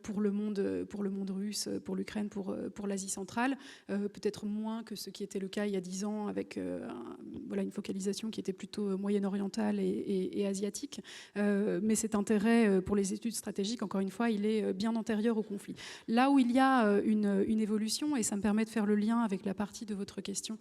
pour le monde russe, pour l'Ukraine, pour l'Asie centrale, peut-être moins que ce qui était le cas il y a 10 ans avec une focalisation qui était plutôt moyen-orientale et asiatique. Mais cet intérêt pour les études stratégiques, encore une fois, il est bien antérieur au conflit. Là où il y a une évolution, et ça me permet de faire le lien avec la partie de votre question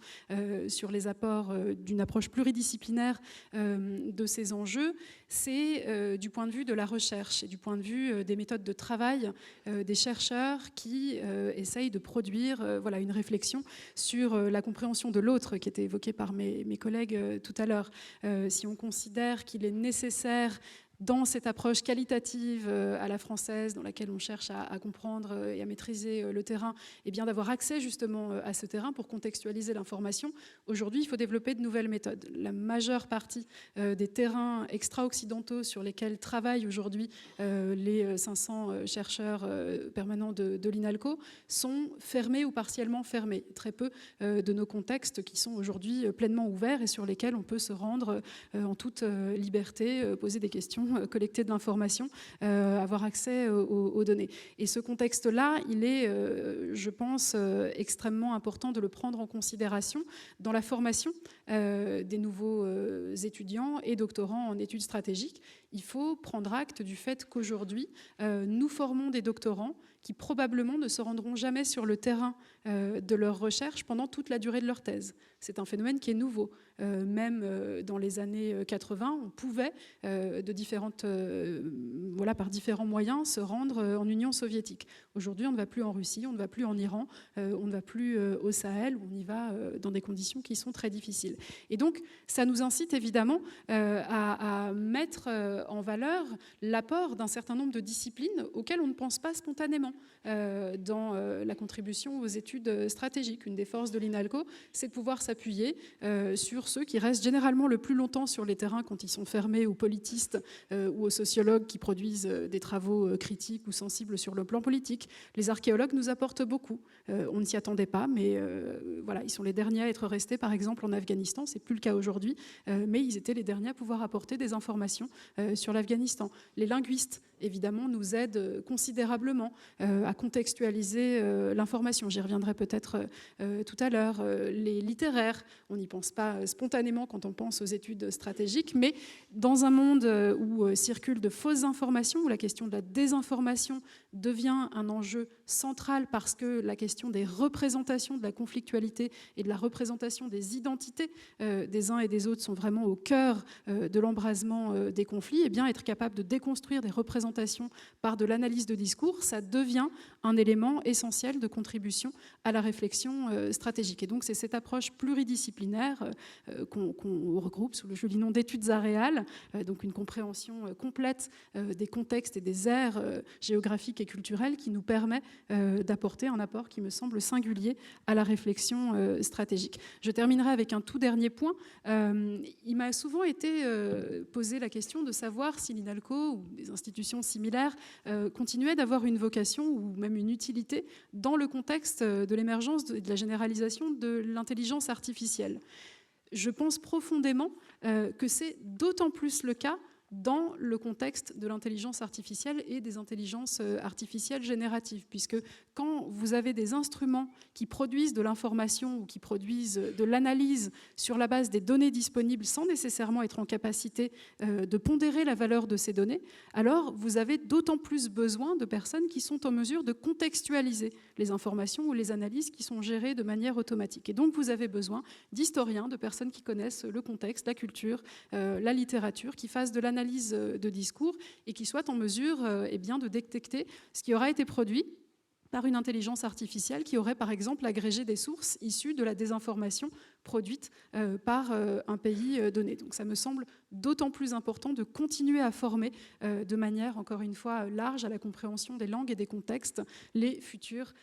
sur les apports d'une approche pluridisciplinaire de ces enjeux, c'est du point de vue de la recherche et du point de vue des méthodes de travail des chercheurs qui essayent de produire une réflexion sur la compréhension de l'autre qui était évoquée par mes collègues tout à l'heure. Si on considère qu'il est nécessaire dans cette approche qualitative à la française, dans laquelle on cherche à comprendre et à maîtriser le terrain, et bien d'avoir accès justement à ce terrain pour contextualiser l'information. Aujourd'hui, il faut développer de nouvelles méthodes. La majeure partie des terrains extra-occidentaux sur lesquels travaillent aujourd'hui les 500 chercheurs permanents de l'INALCO sont fermés ou partiellement fermés. Très peu de nos contextes qui sont aujourd'hui pleinement ouverts et sur lesquels on peut se rendre en toute liberté, poser des questions, collecter de l'information, avoir accès aux données. Et ce contexte-là, il est, je pense, extrêmement important de le prendre en considération dans la formation des nouveaux étudiants et doctorants en études stratégiques. Il faut prendre acte du fait qu'aujourd'hui, nous formons des doctorants qui probablement ne se rendront jamais sur le terrain de leur recherche pendant toute la durée de leur thèse. C'est un phénomène qui est nouveau. Même dans les années 80, on pouvait, par différents moyens, se rendre en Union soviétique. Aujourd'hui, on ne va plus en Russie, on ne va plus en Iran, on ne va plus au Sahel, on y va dans des conditions qui sont très difficiles. Et donc, ça nous incite évidemment à mettre en valeur l'apport d'un certain nombre de disciplines auxquelles on ne pense pas spontanément dans la contribution aux études stratégiques. Une des forces de l'INALCO, c'est de pouvoir s'appuyer sur ceux qui restent généralement le plus longtemps sur les terrains quand ils sont fermés aux politistes ou aux sociologues qui produisent des travaux critiques ou sensibles sur le plan politique. Les archéologues nous apportent beaucoup. On ne s'y attendait pas, mais ils sont les derniers à être restés, par exemple, en Afghanistan. C'est plus le cas aujourd'hui, mais ils étaient les derniers à pouvoir apporter des informations sur l'Afghanistan. Les linguistes, évidemment, nous aident considérablement à contextualiser l'information. J'y reviendrai peut-être tout à l'heure. Les littéraires, on n'y pense pas spontanément quand on pense aux études stratégiques, mais dans un monde où circulent de fausses informations, où la question de la désinformation devient un enjeu central parce que la question des représentations, de la conflictualité et de la représentation des identités des uns et des autres sont vraiment au cœur de l'embrasement des conflits, et bien être capable de déconstruire des représentations par de l'analyse de discours, ça devient un élément essentiel de contribution à la réflexion stratégique. Et donc c'est cette approche pluridisciplinaire qu'on regroupe sous le joli nom d'études aréales, donc une compréhension complète des contextes et des aires géographiques et culturelles qui nous permet d'apporter un apport qui me semble singulier à la réflexion stratégique. Je terminerai avec un tout dernier point. Il m'a souvent été posé la question de savoir si l'INALCO ou des institutions similaires continuaient d'avoir une vocation ou même une utilité dans le contexte de l'émergence et de la généralisation de l'intelligence artificielle. Je pense profondément que c'est d'autant plus le cas dans le contexte de l'intelligence artificielle et des intelligences artificielles génératives, puisque quand vous avez des instruments qui produisent de l'information ou qui produisent de l'analyse sur la base des données disponibles sans nécessairement être en capacité de pondérer la valeur de ces données, alors vous avez d'autant plus besoin de personnes qui sont en mesure de contextualiser les informations ou les analyses qui sont gérées de manière automatique. Et donc vous avez besoin d'historiens, de personnes qui connaissent le contexte, la culture, la littérature, qui fassent de l'analyse de discours et qui soient en mesure de détecter ce qui aura été produit par une intelligence artificielle qui aurait par exemple agrégé des sources issues de la désinformation produite par un pays donné. Donc ça me semble d'autant plus important de continuer à former de manière encore une fois large à la compréhension des langues et des contextes les futurs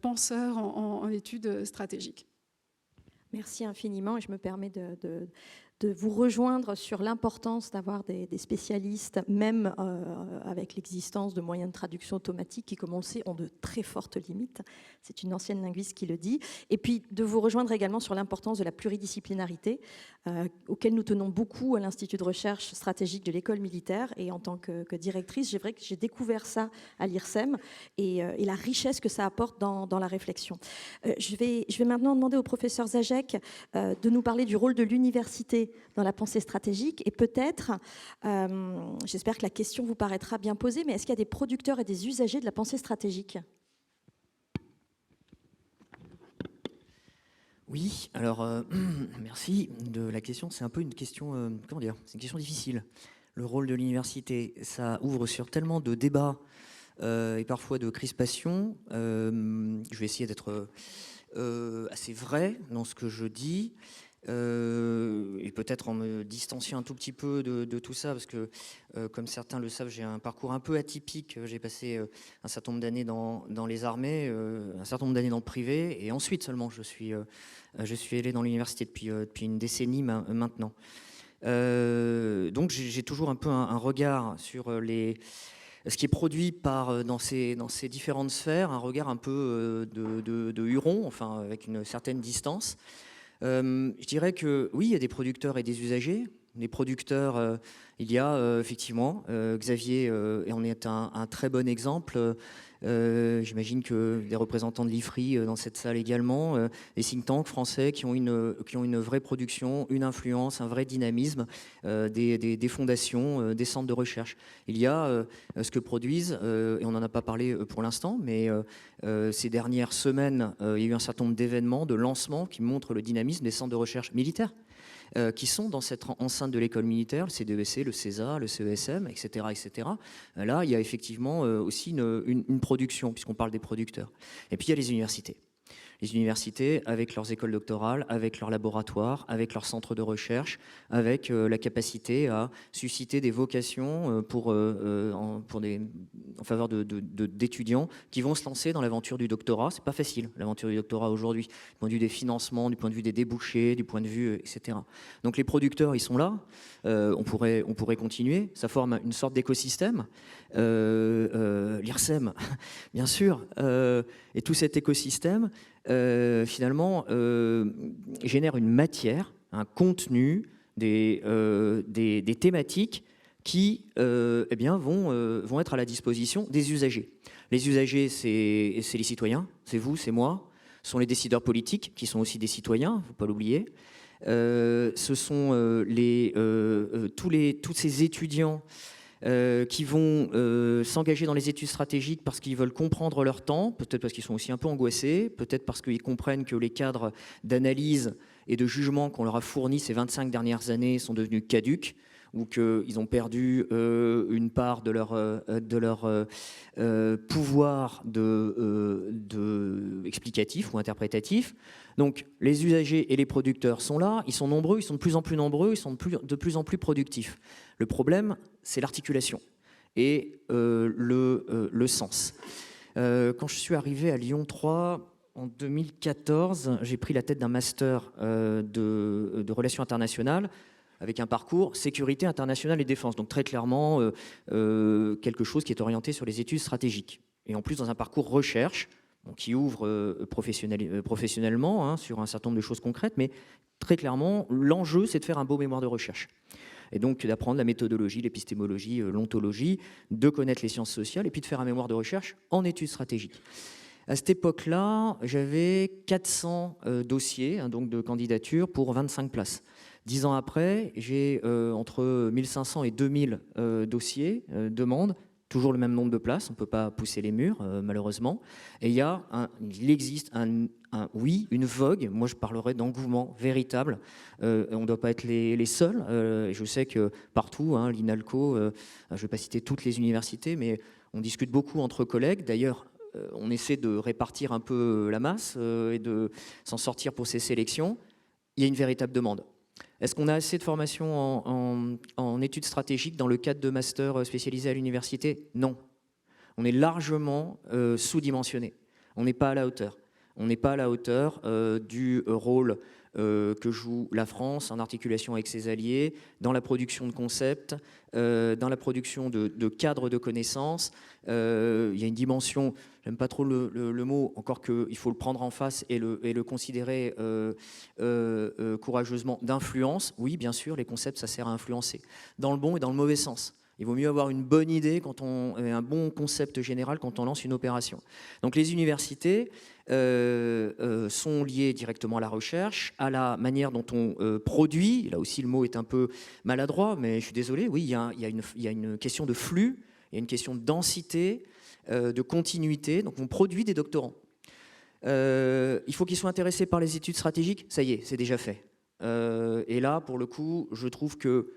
penseurs en études stratégiques. Merci infiniment et je me permets de vous rejoindre sur l'importance d'avoir des spécialistes, même avec l'existence de moyens de traduction automatique qui, comme on le sait, ont de très fortes limites. C'est une ancienne linguiste qui le dit. Et puis de vous rejoindre également sur l'importance de la pluridisciplinarité, auquel nous tenons beaucoup à l'Institut de recherche stratégique de l'école militaire. Et en tant que directrice, c'est vrai que j'ai découvert ça à l'IRSEM et la richesse que ça apporte dans la réflexion. Je vais maintenant demander au professeur Zajac de nous parler du rôle de l'université dans la pensée stratégique et peut-être, j'espère que la question vous paraîtra bien posée, mais est-ce qu'il y a des producteurs et des usagers de la pensée stratégique ? Oui, alors merci de la question. C'est un peu une question, c'est une question difficile. Le rôle de l'université, ça ouvre sur tellement de débats et parfois de crispations. Je vais essayer d'être assez vrai dans ce que je dis. Et peut-être en me distanciant un tout petit peu de tout ça, parce que, comme certains le savent, j'ai un parcours un peu atypique. J'ai passé un certain nombre d'années dans les armées, un certain nombre d'années dans le privé, et ensuite seulement je suis allé dans l'université depuis une décennie maintenant. Donc j'ai toujours un peu un regard sur ce qui est produit dans ces différentes sphères, un regard un peu de Huron, enfin avec une certaine distance. Je dirais que oui, il y a des producteurs et des usagers. Les producteurs, il y a effectivement Xavier, et on est un très bon exemple. J'imagine que des représentants de l'IFRI dans cette salle également, des think tanks français qui ont une vraie production, une influence, un vrai dynamisme, des fondations, des centres de recherche. Il y a ce que produisent, et on n'en a pas parlé pour l'instant, mais ces dernières semaines, il y a eu un certain nombre d'événements, de lancements qui montrent le dynamisme des centres de recherche militaires. Qui sont dans cette enceinte de l'école militaire, le CDESC, le CESA, le CESM, etc., etc. Là, il y a effectivement aussi une production, puisqu'on parle des producteurs. Et puis, il y a les universités. Les universités, avec leurs écoles doctorales, avec leurs laboratoires, avec leurs centres de recherche, avec la capacité à susciter des vocations en faveur d'étudiants qui vont se lancer dans l'aventure du doctorat. C'est pas facile, l'aventure du doctorat aujourd'hui, du point de vue des financements, du point de vue des débouchés, du point de vue, etc. Donc les producteurs, ils sont là. On pourrait continuer. Ça forme une sorte d'écosystème. L'IRSEM, bien sûr, et tout cet écosystème finalement génère une matière, un contenu, des thématiques qui eh bien, vont être à la disposition des usagers. Les usagers, c'est les citoyens, c'est vous, c'est moi, ce sont les décideurs politiques, qui sont aussi des citoyens, il ne faut pas l'oublier. Ce sont tous ces étudiants qui vont s'engager dans les études stratégiques parce qu'ils veulent comprendre leur temps, peut-être parce qu'ils sont aussi un peu angoissés, peut-être parce qu'ils comprennent que les cadres d'analyse et de jugement qu'on leur a fournis ces 25 dernières années sont devenus caducs, ou qu'ils ont perdu une part de leur pouvoir explicatif ou interprétatif. Donc les usagers et les producteurs sont là, ils sont nombreux, ils sont de plus en plus nombreux, ils sont de plus en plus productifs. Le problème, c'est l'articulation et le sens. Quand je suis arrivé à Lyon 3 en 2014, j'ai pris la tête d'un master de relations internationales avec un parcours sécurité internationale et défense, donc très clairement quelque chose qui est orienté sur les études stratégiques. Et en plus dans un parcours recherche, qui ouvre professionnellement sur un certain nombre de choses concrètes, mais très clairement, l'enjeu, c'est de faire un beau mémoire de recherche. Et donc d'apprendre la méthodologie, l'épistémologie, l'ontologie, de connaître les sciences sociales, et puis de faire un mémoire de recherche en études stratégiques. À cette époque-là, j'avais 400 dossiers, donc de candidatures pour 25 places. 10 ans après, j'ai entre 1500 et 2000 dossiers, demandes, toujours le même nombre de places, on ne peut pas pousser les murs, malheureusement. Et il existe une vogue, moi je parlerais d'engouement véritable. On ne doit pas être les seuls. Je sais que partout, l'INALCO, je ne vais pas citer toutes les universités, mais on discute beaucoup entre collègues. D'ailleurs, on essaie de répartir un peu la masse et de s'en sortir pour ces sélections. Il y a une véritable demande. Est-ce qu'on a assez de formation en études stratégiques dans le cadre de masters spécialisés à l'université? Non. On est largement sous-dimensionné. On n'est pas à la hauteur. On n'est pas à la hauteur du rôle que joue la France en articulation avec ses alliés, dans la production de concepts, dans la production de cadres de connaissances. Il y a une dimension, j'aime pas trop le mot, encore qu'il faut le prendre en face et le considérer courageusement, d'influence. Oui, bien sûr, les concepts, ça sert à influencer, dans le bon et dans le mauvais sens. Il vaut mieux avoir une bonne idée, un bon concept général quand on lance une opération. Donc les universités sont liées directement à la recherche, à la manière dont on produit. Là aussi, le mot est un peu maladroit, mais je suis désolé. Oui, il y a une question de flux, il y a une question de densité, de continuité. Donc on produit des doctorants. Il faut qu'ils soient intéressés par les études stratégiques. Ça y est, c'est déjà fait. Et là, pour le coup, je trouve que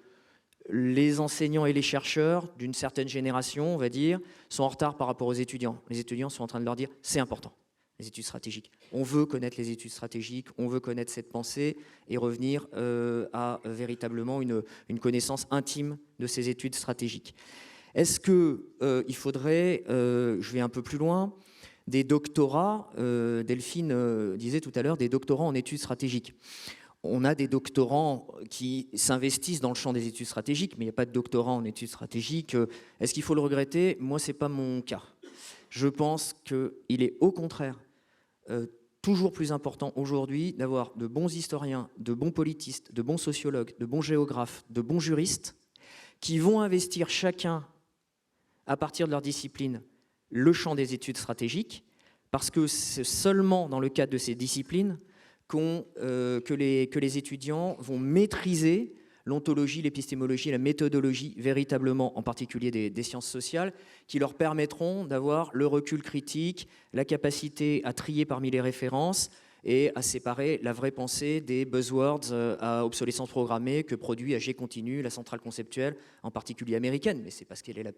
les enseignants et les chercheurs d'une certaine génération, on va dire, sont en retard par rapport aux étudiants. Les étudiants sont en train de leur dire « c'est important, les études stratégiques. On veut connaître les études stratégiques, on veut connaître cette pensée et revenir à véritablement une connaissance intime de ces études stratégiques. » Est-ce qu'il faudrait, je vais un peu plus loin, des doctorats, Delphine disait tout à l'heure, des doctorats en études stratégiques. On a des doctorants qui s'investissent dans le champ des études stratégiques, mais il n'y a pas de doctorat en études stratégiques. Est-ce qu'il faut le regretter? Moi, ce n'est pas mon cas. Je pense qu'il est au contraire toujours plus important aujourd'hui d'avoir de bons historiens, de bons politistes, de bons sociologues, de bons géographes, de bons juristes qui vont investir chacun, à partir de leur discipline, le champ des études stratégiques, parce que c'est seulement dans le cadre de ces disciplines que les étudiants vont maîtriser l'ontologie, l'épistémologie, la méthodologie, véritablement, en particulier des sciences sociales, qui leur permettront d'avoir le recul critique, la capacité à trier parmi les références et à séparer la vraie pensée des buzzwords à obsolescence programmée que produit AG Continu, la centrale conceptuelle, en particulier américaine, mais c'est parce qu'elle est la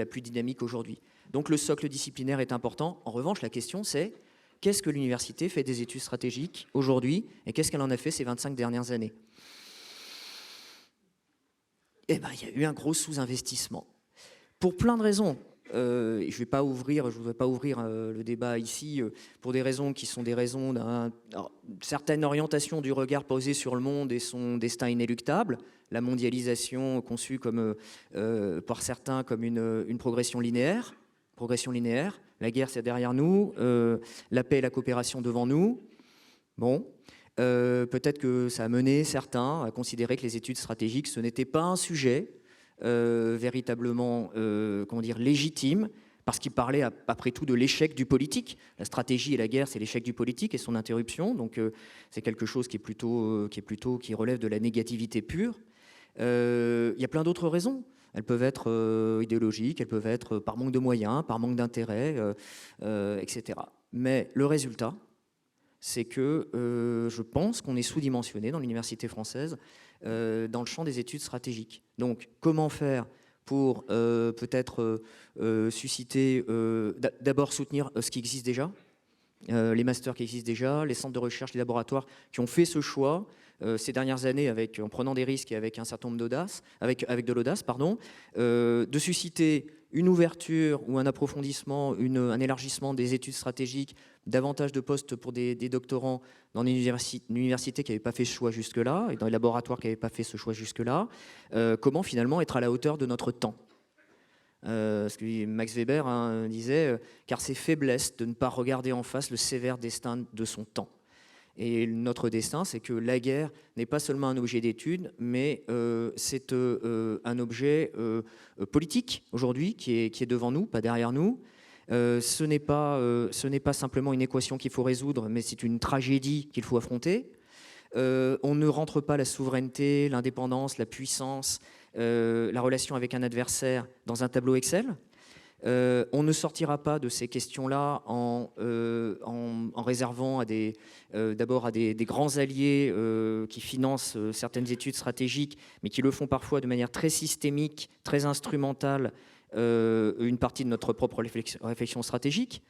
plus dynamique aujourd'hui. Donc le socle disciplinaire est important. En revanche, la question c'est: qu'est-ce que l'université fait des études stratégiques aujourd'hui et qu'est-ce qu'elle en a fait ces 25 dernières années? Eh bien, il y a eu un gros sous-investissement. Pour plein de raisons. Je ne voudrais pas ouvrir le débat ici pour des raisons qui sont des raisons d'une certaine orientation du regard posé sur le monde et son destin inéluctable. La mondialisation conçue par certains comme une progression linéaire. La guerre, c'est derrière nous. La paix et la coopération devant nous. Bon, peut-être que ça a mené certains à considérer que les études stratégiques, ce n'était pas un sujet véritablement comment dire, légitime, parce qu'il parlait après tout de l'échec du politique. La stratégie et la guerre, c'est l'échec du politique et son interruption, donc c'est quelque chose qui relève de la négativité pure. Il y a plein d'autres raisons. Elles peuvent être idéologiques, elles peuvent être par manque de moyens, par manque d'intérêt, etc. Mais le résultat, c'est que je pense qu'on est sous-dimensionné dans l'université française dans le champ des études stratégiques. Donc, comment faire pour peut-être susciter, d'abord soutenir ce qui existe déjà, les masters qui existent déjà, les centres de recherche, les laboratoires qui ont fait ce choix ces dernières années en prenant des risques et avec un certain nombre d'audace, avec de l'audace, pardon, de susciter une ouverture ou un approfondissement, un élargissement des études stratégiques, davantage de postes pour des doctorants dans une université qui n'avait pas fait ce choix jusque-là, et dans les laboratoires qui n'avaient pas fait ce choix jusque-là. Comment finalement être à la hauteur de notre temps ? Ce que Max Weber disait, car c'est faiblesse de ne pas regarder en face le sévère destin de son temps. Et notre destin, c'est que la guerre n'est pas seulement un objet d'étude, mais c'est un objet politique aujourd'hui qui est devant nous, pas derrière nous. Ce n'est pas simplement une équation qu'il faut résoudre, mais c'est une tragédie qu'il faut affronter. On ne rentre pas la souveraineté, l'indépendance, la puissance, la relation avec un adversaire dans un tableau Excel. On ne sortira pas de ces questions-là en réservant d'abord à des grands alliés qui financent certaines études stratégiques, mais qui le font parfois de manière très systémique, très instrumentale, une partie de notre propre réflexion stratégique.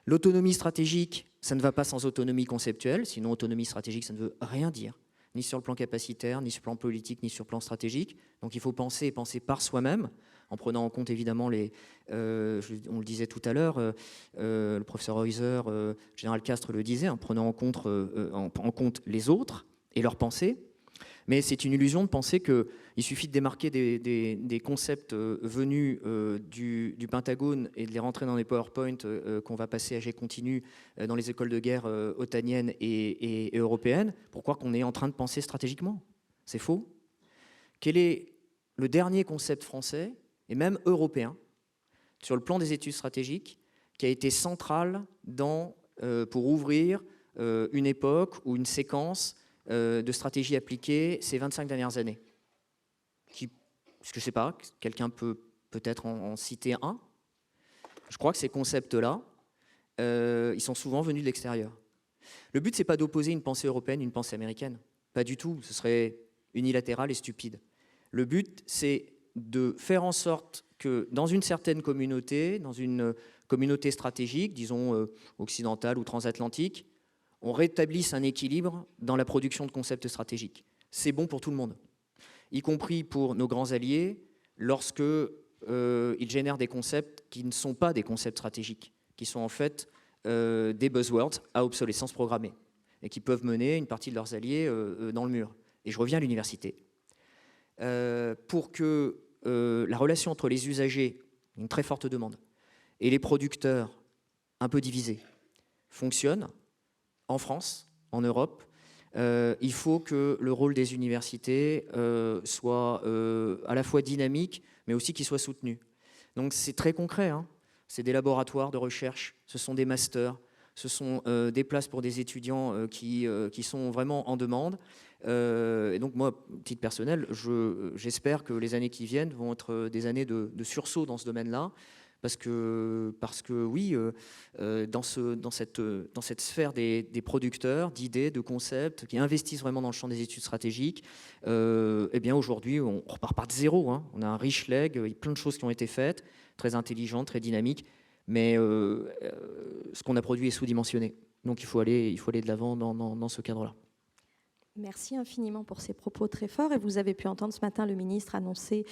L'autonomie stratégique, ça ne va pas sans autonomie conceptuelle, sinon autonomie stratégique, ça ne veut rien dire, ni sur le plan capacitaire, ni sur le plan politique, ni sur le plan stratégique. Donc il faut penser et penser par soi-même, en prenant en compte évidemment on le disait tout à l'heure, le professeur Heuser, le général Castres le disait, en prenant en compte les autres et leurs pensées. Mais c'est une illusion de penser qu'il suffit de démarquer des concepts venus du Pentagone et de les rentrer dans des PowerPoint qu'on va passer à jet continu dans les écoles de guerre otaniennes et européennes pour croire qu'on est en train de penser stratégiquement. C'est faux. Quel est le dernier concept français et même européen sur le plan des études stratégiques qui a été central pour ouvrir une époque ou une séquence de stratégie appliquée ces 25 dernières années? Je ne sais pas, quelqu'un peut peut-être en citer un. Je crois que ces concepts-là, ils sont souvent venus de l'extérieur. Le but, ce n'est pas d'opposer une pensée européenne à une pensée américaine. Pas du tout, ce serait unilatéral et stupide. Le but, c'est de faire en sorte que dans une certaine communauté, dans une communauté stratégique, disons occidentale ou transatlantique, on rétablisse un équilibre dans la production de concepts stratégiques. C'est bon pour tout le monde, y compris pour nos grands alliés, lorsqu'ils génèrent des concepts qui ne sont pas des concepts stratégiques, qui sont en fait des buzzwords à obsolescence programmée, et qui peuvent mener une partie de leurs alliés dans le mur. Et je reviens à l'université. Pour que la relation entre les usagers, une très forte demande, et les producteurs, un peu divisés, fonctionne, en France, en Europe, il faut que le rôle des universités soit à la fois dynamique, mais aussi qu'il soit soutenu. Donc c'est très concret, hein. C'est des laboratoires de recherche, ce sont des masters, ce sont des places pour des étudiants qui sont vraiment en demande. Et donc moi, titre personnel, j'espère que les années qui viennent vont être des années de sursaut dans ce domaine-là, parce que oui, dans cette sphère des producteurs, d'idées, de concepts, qui investissent vraiment dans le champ des études stratégiques, eh bien aujourd'hui, on repart pas de zéro, hein. On a un riche leg, il y a plein de choses qui ont été faites, très intelligentes, très dynamiques, mais ce qu'on a produit est sous-dimensionné. Donc il faut aller de l'avant dans ce cadre-là. Merci infiniment pour ces propos très forts. Et vous avez pu entendre ce matin le ministre annoncer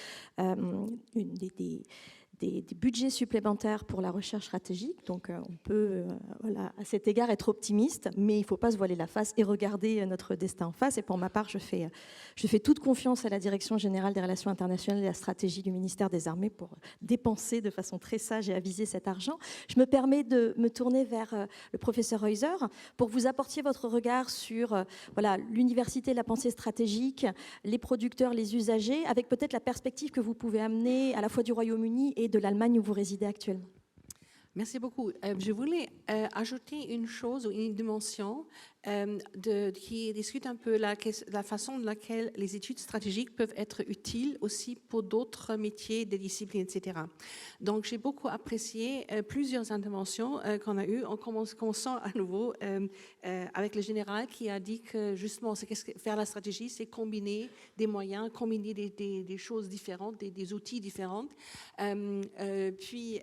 des budgets supplémentaires pour la recherche stratégique. Donc on peut voilà, à cet égard être optimiste, mais il ne faut pas se voiler la face et regarder notre destin en face. Et pour ma part, je fais toute confiance à la Direction générale des relations internationales et à la stratégie du ministère des Armées pour dépenser de façon très sage et aviser cet argent. Je me permets de me tourner vers le professeur Heuser pour que vous apportiez votre regard sur voilà, l'université, la pensée stratégique, les producteurs, les usagers, avec peut-être la perspective que vous pouvez amener à la fois du Royaume-Uni et de l'Allemagne où vous résidez actuellement. Merci beaucoup. Je voulais ajouter une chose ou une dimension qui discute un peu la façon de laquelle les études stratégiques peuvent être utiles aussi pour d'autres métiers, des disciplines, etc. Donc, j'ai beaucoup apprécié plusieurs interventions qu'on a eues, en commençant à nouveau avec le général qui a dit que justement, faire la stratégie, c'est combiner des moyens, combiner des choses différentes, des outils différents. Puis,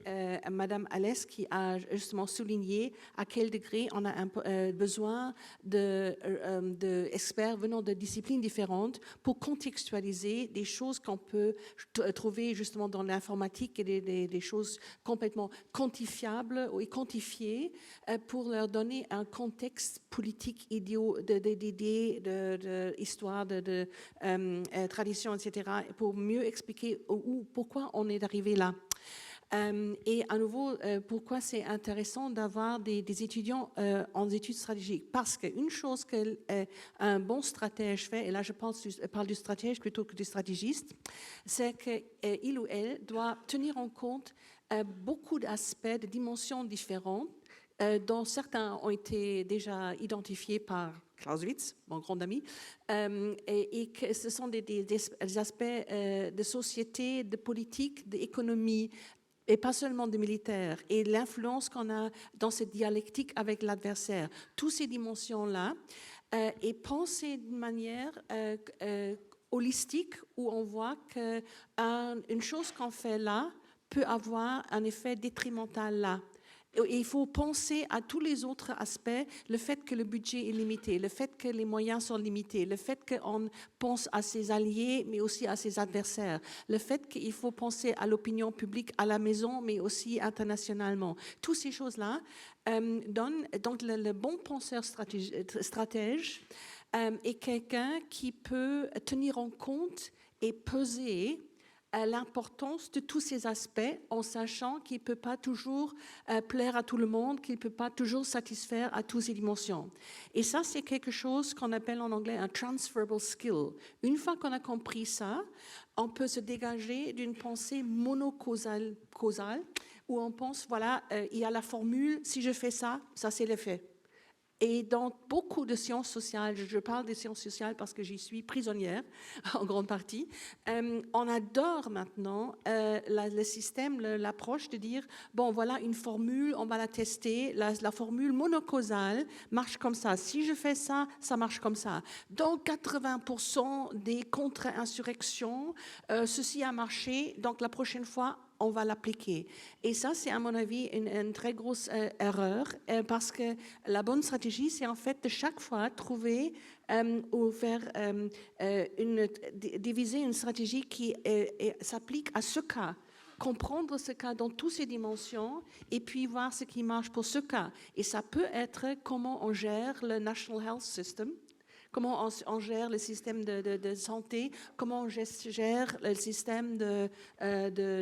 Madame Alès qui a justement souligné à quel degré on a besoin d'experts venant de disciplines différentes pour contextualiser des choses qu'on peut trouver justement dans l'informatique et des choses complètement quantifiables et quantifiées pour leur donner un contexte politique, d'idées, d'histoire, de tradition, etc., pour mieux expliquer pourquoi on est arrivé là. Et à nouveau, pourquoi c'est intéressant d'avoir des étudiants en études stratégiques? Parce qu'une chose qu'un bon stratège fait, et là je parle du stratège plutôt que du stratégiste, c'est qu'il ou elle doit tenir en compte beaucoup d'aspects, de dimensions différentes, dont certains ont été déjà identifiés par Clausewitz, mon grand ami, et que ce sont des aspects de société, de politique, d'économie, et pas seulement des militaires, et l'influence qu'on a dans cette dialectique avec l'adversaire. Toutes ces dimensions-là, et penser d'une manière holistique, où on voit qu'une chose qu'on fait là peut avoir un effet détrimental là. Et il faut penser à tous les autres aspects, le fait que le budget est limité, le fait que les moyens sont limités, le fait qu'on pense à ses alliés, mais aussi à ses adversaires, le fait qu'il faut penser à l'opinion publique à la maison, mais aussi internationalement. Toutes ces choses-là donnent, donc le bon penseur stratège est quelqu'un qui peut tenir en compte et peser l'importance de tous ces aspects en sachant qu'il ne peut pas toujours plaire à tout le monde, qu'il ne peut pas toujours satisfaire à toutes ces dimensions. Et ça, c'est quelque chose qu'on appelle en anglais un transferable skill. Une fois qu'on a compris ça, on peut se dégager d'une pensée monocausale, où on pense, voilà, il y a la formule, si je fais ça, ça c'est l'effet. Et dans beaucoup de sciences sociales, je parle des sciences sociales parce que j'y suis prisonnière en grande partie, on adore maintenant le système, l'approche de dire, bon voilà une formule, on va la tester, la formule monocausale marche comme ça, si je fais ça, ça marche comme ça. Dans 80% des contre-insurrections, ceci a marché, donc la prochaine fois, on va l'appliquer. Et ça, c'est à mon avis une très grosse erreur parce que la bonne stratégie, c'est en fait de chaque fois trouver ou faire diviser une stratégie qui s'applique à ce cas. Comprendre ce cas dans toutes ses dimensions et puis voir ce qui marche pour ce cas. Et ça peut être comment on gère le National Health System, comment on gère le système de santé, comment on gère le système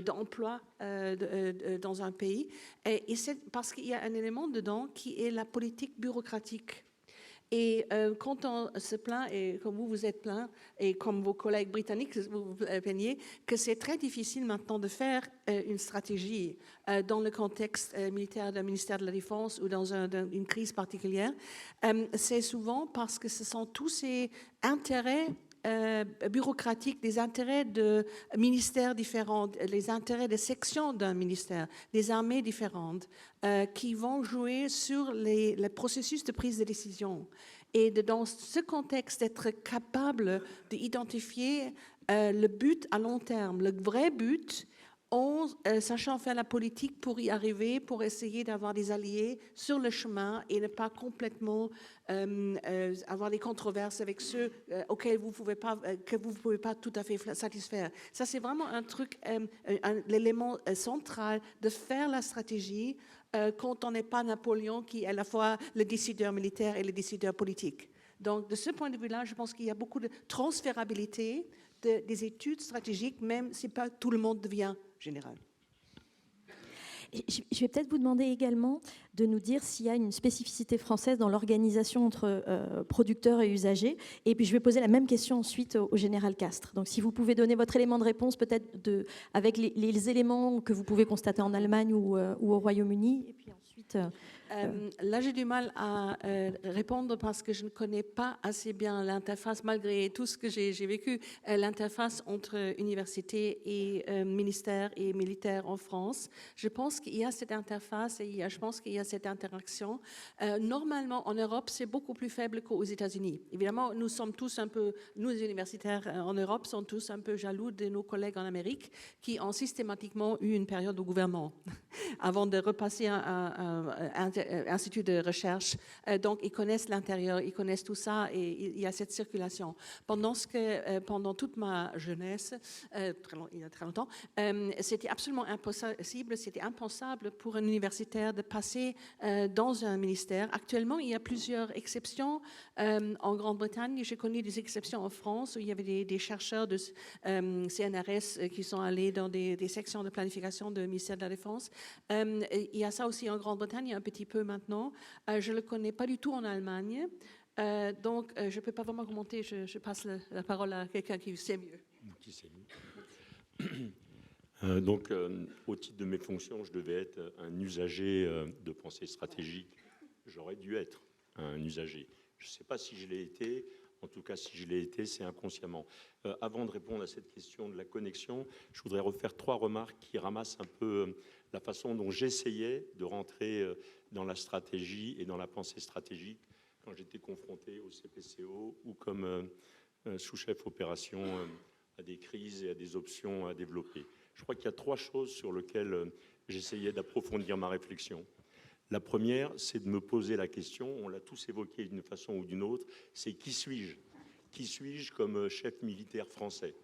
d'emploi dans un pays. Et c'est parce qu'il y a un élément dedans qui est la politique bureaucratique. Et quand on se plaint, et comme vous êtes plaint, et comme vos collègues britanniques vous plaignez, que c'est très difficile maintenant de faire une stratégie dans le contexte militaire d'un ministère de la Défense ou dans une crise particulière, c'est souvent parce que ce sont tous ces intérêts bureaucratiques, des intérêts de ministères différents, les intérêts de sections d'un ministère, des armées différentes, qui vont jouer sur les processus de prise de décision. Et dans ce contexte, d'être capable d'identifier le but à long terme, le vrai but, sachant faire la politique pour y arriver, pour essayer d'avoir des alliés sur le chemin et ne pas complètement avoir des controverses avec ceux auxquels vous que vous ne pouvez pas tout à fait satisfaire. Ça, c'est vraiment un truc, l'élément central de faire la stratégie quand on n'est pas Napoléon, qui est à la fois le décideur militaire et le décideur politique. Donc, de ce point de vue-là, je pense qu'il y a beaucoup de transférabilité des études stratégiques, même si pas tout le monde devient général. Je vais peut-être vous demander également de nous dire s'il y a une spécificité française dans l'organisation entre producteurs et usagers. Et puis je vais poser la même question ensuite au général Castres. Donc si vous pouvez donner votre élément de réponse peut-être avec les éléments que vous pouvez constater en Allemagne ou au Royaume-Uni. Et puis ensuite... Là, j'ai du mal à répondre parce que je ne connais pas assez bien l'interface, malgré tout ce que j'ai vécu, l'interface entre université et ministère et militaire en France. Je pense qu'il y a cette interface et je pense qu'il y a cette interaction. Normalement, en Europe, c'est beaucoup plus faible qu'aux États-Unis. Évidemment, nous sommes tous un peu, nous les universitaires en Europe, sont tous un peu jaloux de nos collègues en Amérique qui ont systématiquement eu une période au gouvernement avant de repasser un institut de recherche, donc ils connaissent l'intérieur, ils connaissent tout ça et il y a cette circulation. Pendant toute ma jeunesse, il y a très longtemps, c'était absolument impossible, c'était impensable pour un universitaire de passer dans un ministère. Actuellement, il y a plusieurs exceptions. En Grande-Bretagne, j'ai connu des exceptions en France où il y avait des chercheurs de CNRS qui sont allés dans des sections de planification du ministère de la Défense. Il y a ça aussi en Grande-Bretagne, il y a un petit peu maintenant. Je ne le connais pas du tout en Allemagne. Donc, je ne peux pas vraiment commenter. Je passe la parole à quelqu'un qui sait mieux. Qui sait mieux. Donc, au titre de mes fonctions, je devais être un usager de pensée stratégique. J'aurais dû être un usager. Je ne sais pas si je l'ai été. En tout cas, si je l'ai été, c'est inconsciemment. Avant de répondre à cette question de la connexion, je voudrais refaire 3 remarques qui ramassent un peu la façon dont j'essayais de rentrer dans la stratégie et dans la pensée stratégique quand j'étais confronté au CPCO ou comme sous-chef opération à des crises et à des options à développer. Je crois qu'il y a 3 choses sur lesquelles j'essayais d'approfondir ma réflexion. La première, c'est de me poser la question, on l'a tous évoqué d'une façon ou d'une autre, c'est qui suis-je ? Qui suis-je comme chef militaire français ?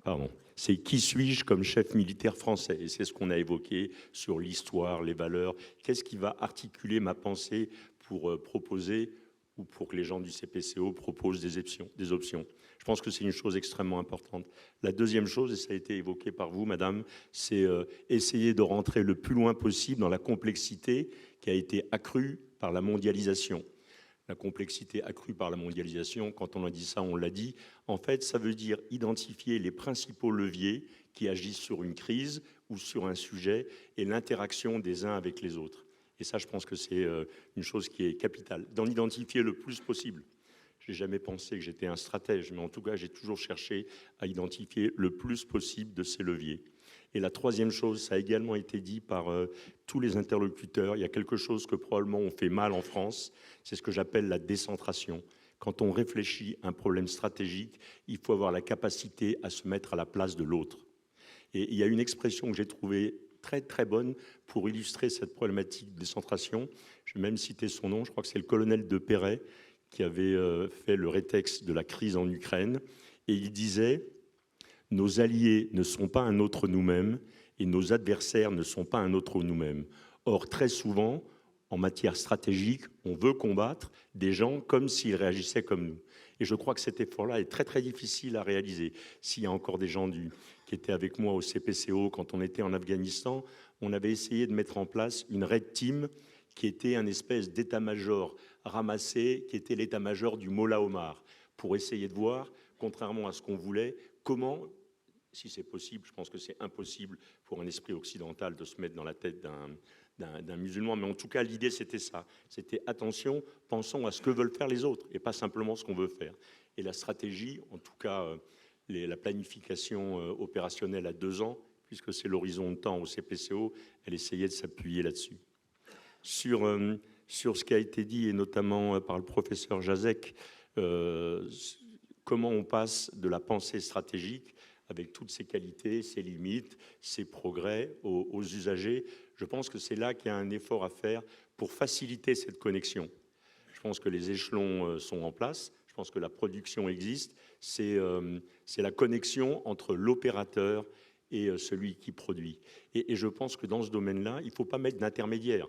Pardon. C'est qui suis-je comme chef militaire français ? Et c'est ce qu'on a évoqué sur l'histoire, les valeurs. Qu'est-ce qui va articuler ma pensée pour proposer ou pour que les gens du CPCO proposent des options ? Je pense que c'est une chose extrêmement importante. La deuxième chose, et ça a été évoqué par vous, madame, c'est essayer de rentrer le plus loin possible dans la complexité qui a été accrue par la mondialisation. La complexité accrue par la mondialisation, quand on a dit ça, on l'a dit. En fait, ça veut dire identifier les principaux leviers qui agissent sur une crise ou sur un sujet et l'interaction des uns avec les autres. Et ça, je pense que c'est une chose qui est capitale, d'en identifier le plus possible. Je n'ai jamais pensé que j'étais un stratège, mais en tout cas, j'ai toujours cherché à identifier le plus possible de ces leviers. Et la troisième chose, ça a également été dit par tous les interlocuteurs, il y a quelque chose que probablement on fait mal en France, c'est ce que j'appelle la décentration. Quand on réfléchit à un problème stratégique, il faut avoir la capacité à se mettre à la place de l'autre. Et il y a une expression que j'ai trouvée très très bonne pour illustrer cette problématique de décentration. Je vais même citer son nom, je crois que c'est le colonel de Perret qui avait fait le rétexte de la crise en Ukraine. Et il disait « Nos alliés ne sont pas un autre nous-mêmes et nos adversaires ne sont pas un autre nous-mêmes. » Or, très souvent, en matière stratégique, on veut combattre des gens comme s'ils réagissaient comme nous. Et je crois que cet effort-là est très très difficile à réaliser. S'il y a encore des gens qui étaient avec moi au CPCO quand on était en Afghanistan, on avait essayé de mettre en place une Red Team qui était un espèce d'état-major ramassé, qui était l'état-major du Mollah Omar, pour essayer de voir, contrairement à ce qu'on voulait, comment, si c'est possible, je pense que c'est impossible pour un esprit occidental de se mettre dans la tête d'un musulman, mais en tout cas, l'idée, c'était ça. C'était attention, pensons à ce que veulent faire les autres, et pas simplement ce qu'on veut faire. Et la stratégie, en tout cas, la planification opérationnelle à 2 ans, puisque c'est l'horizon de temps au CPCO, elle essayait de s'appuyer là-dessus. Sur ce qui a été dit, et notamment par le professeur Jazek, comment on passe de la pensée stratégique avec toutes ses qualités, ses limites, ses progrès aux usagers. Je pense que c'est là qu'il y a un effort à faire pour faciliter cette connexion. Je pense que les échelons sont en place, je pense que la production existe, c'est la connexion entre l'opérateur et celui qui produit. Et je pense que dans ce domaine-là, il ne faut pas mettre d'intermédiaire.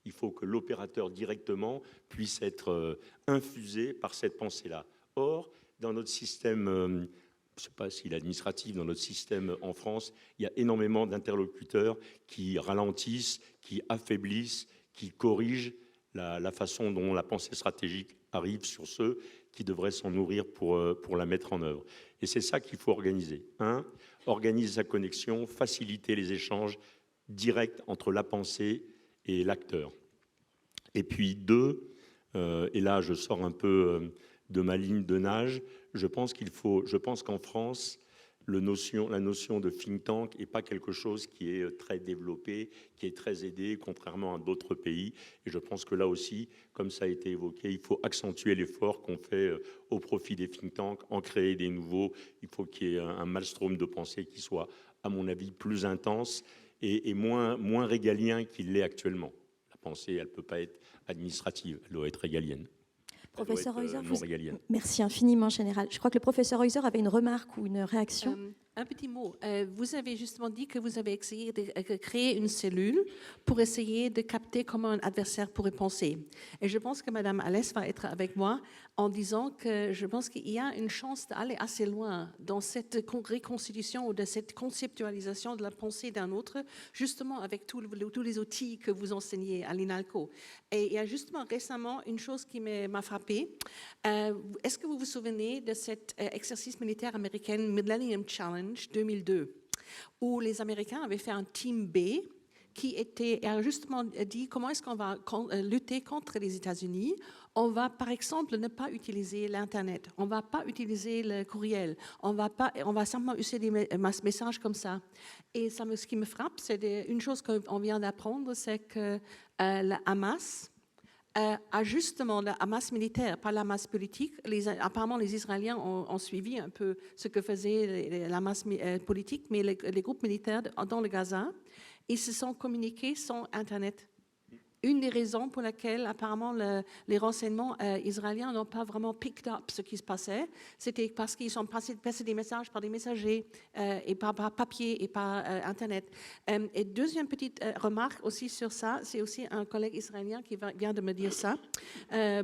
Il faut que l'opérateur directement puisse être infusé par cette pensée-là. Or, dans notre système, je ne sais pas s'il est administratif, dans notre système en France, il y a énormément d'interlocuteurs qui ralentissent, qui affaiblissent, qui corrigent la façon dont la pensée stratégique arrive sur ceux qui devraient s'en nourrir pour la mettre en œuvre. Et c'est ça qu'il faut organiser. Organiser sa connexion, faciliter les échanges directs entre la pensée et l'acteur. Et puis 2, et là je sors un peu de ma ligne de nage, je pense qu'en France, la notion de think tank n'est pas quelque chose qui est très développé, qui est très aidé, contrairement à d'autres pays. Et je pense que là aussi, comme ça a été évoqué, il faut accentuer l'effort qu'on fait au profit des think tanks, en créer des nouveaux. Il faut qu'il y ait un maelstrom de pensée qui soit, à mon avis, plus intense et moins régalien qu'il l'est actuellement. La pensée, elle ne peut pas être administrative, elle doit être régalienne. Professeur Heuser, régalienne. Merci infiniment, Général. Je crois que le professeur Heuser avait une remarque ou une réaction. Un petit mot. Vous avez justement dit que vous avez essayé de créer une cellule pour essayer de capter comment un adversaire pourrait penser. Et je pense que Mme Alès va être avec moi en disant que je pense qu'il y a une chance d'aller assez loin dans cette réconstitution ou de cette conceptualisation de la pensée d'un autre, justement avec tous les outils que vous enseignez à l'INALCO. Et il y a justement récemment une chose qui m'a frappée. Est-ce que vous vous souvenez de cet exercice militaire américain Millennium Challenge 2002, où les Américains avaient fait un Team B qui a justement dit comment est-ce qu'on va lutter contre les États-Unis. On va, par exemple, ne pas utiliser l'Internet, on ne va pas utiliser le courriel, on va simplement utiliser des messages comme ça. Et ça, ce qui me frappe, c'est une chose qu'on vient d'apprendre, c'est que le Hamas a justement la Hamas militaire, pas la Hamas politique. Apparemment, les Israéliens ont suivi un peu ce que faisait la Hamas politique, mais les groupes militaires dans le Gaza, ils se sont communiqués sans Internet. Une des raisons pour laquelle, apparemment, les renseignements israéliens n'ont pas vraiment picked up ce qui se passait, c'était parce qu'ils ont passé des messages par des messagers et par papier et par Internet. Et deuxième petite remarque aussi sur ça, c'est aussi un collègue israélien qui vient de me dire ça,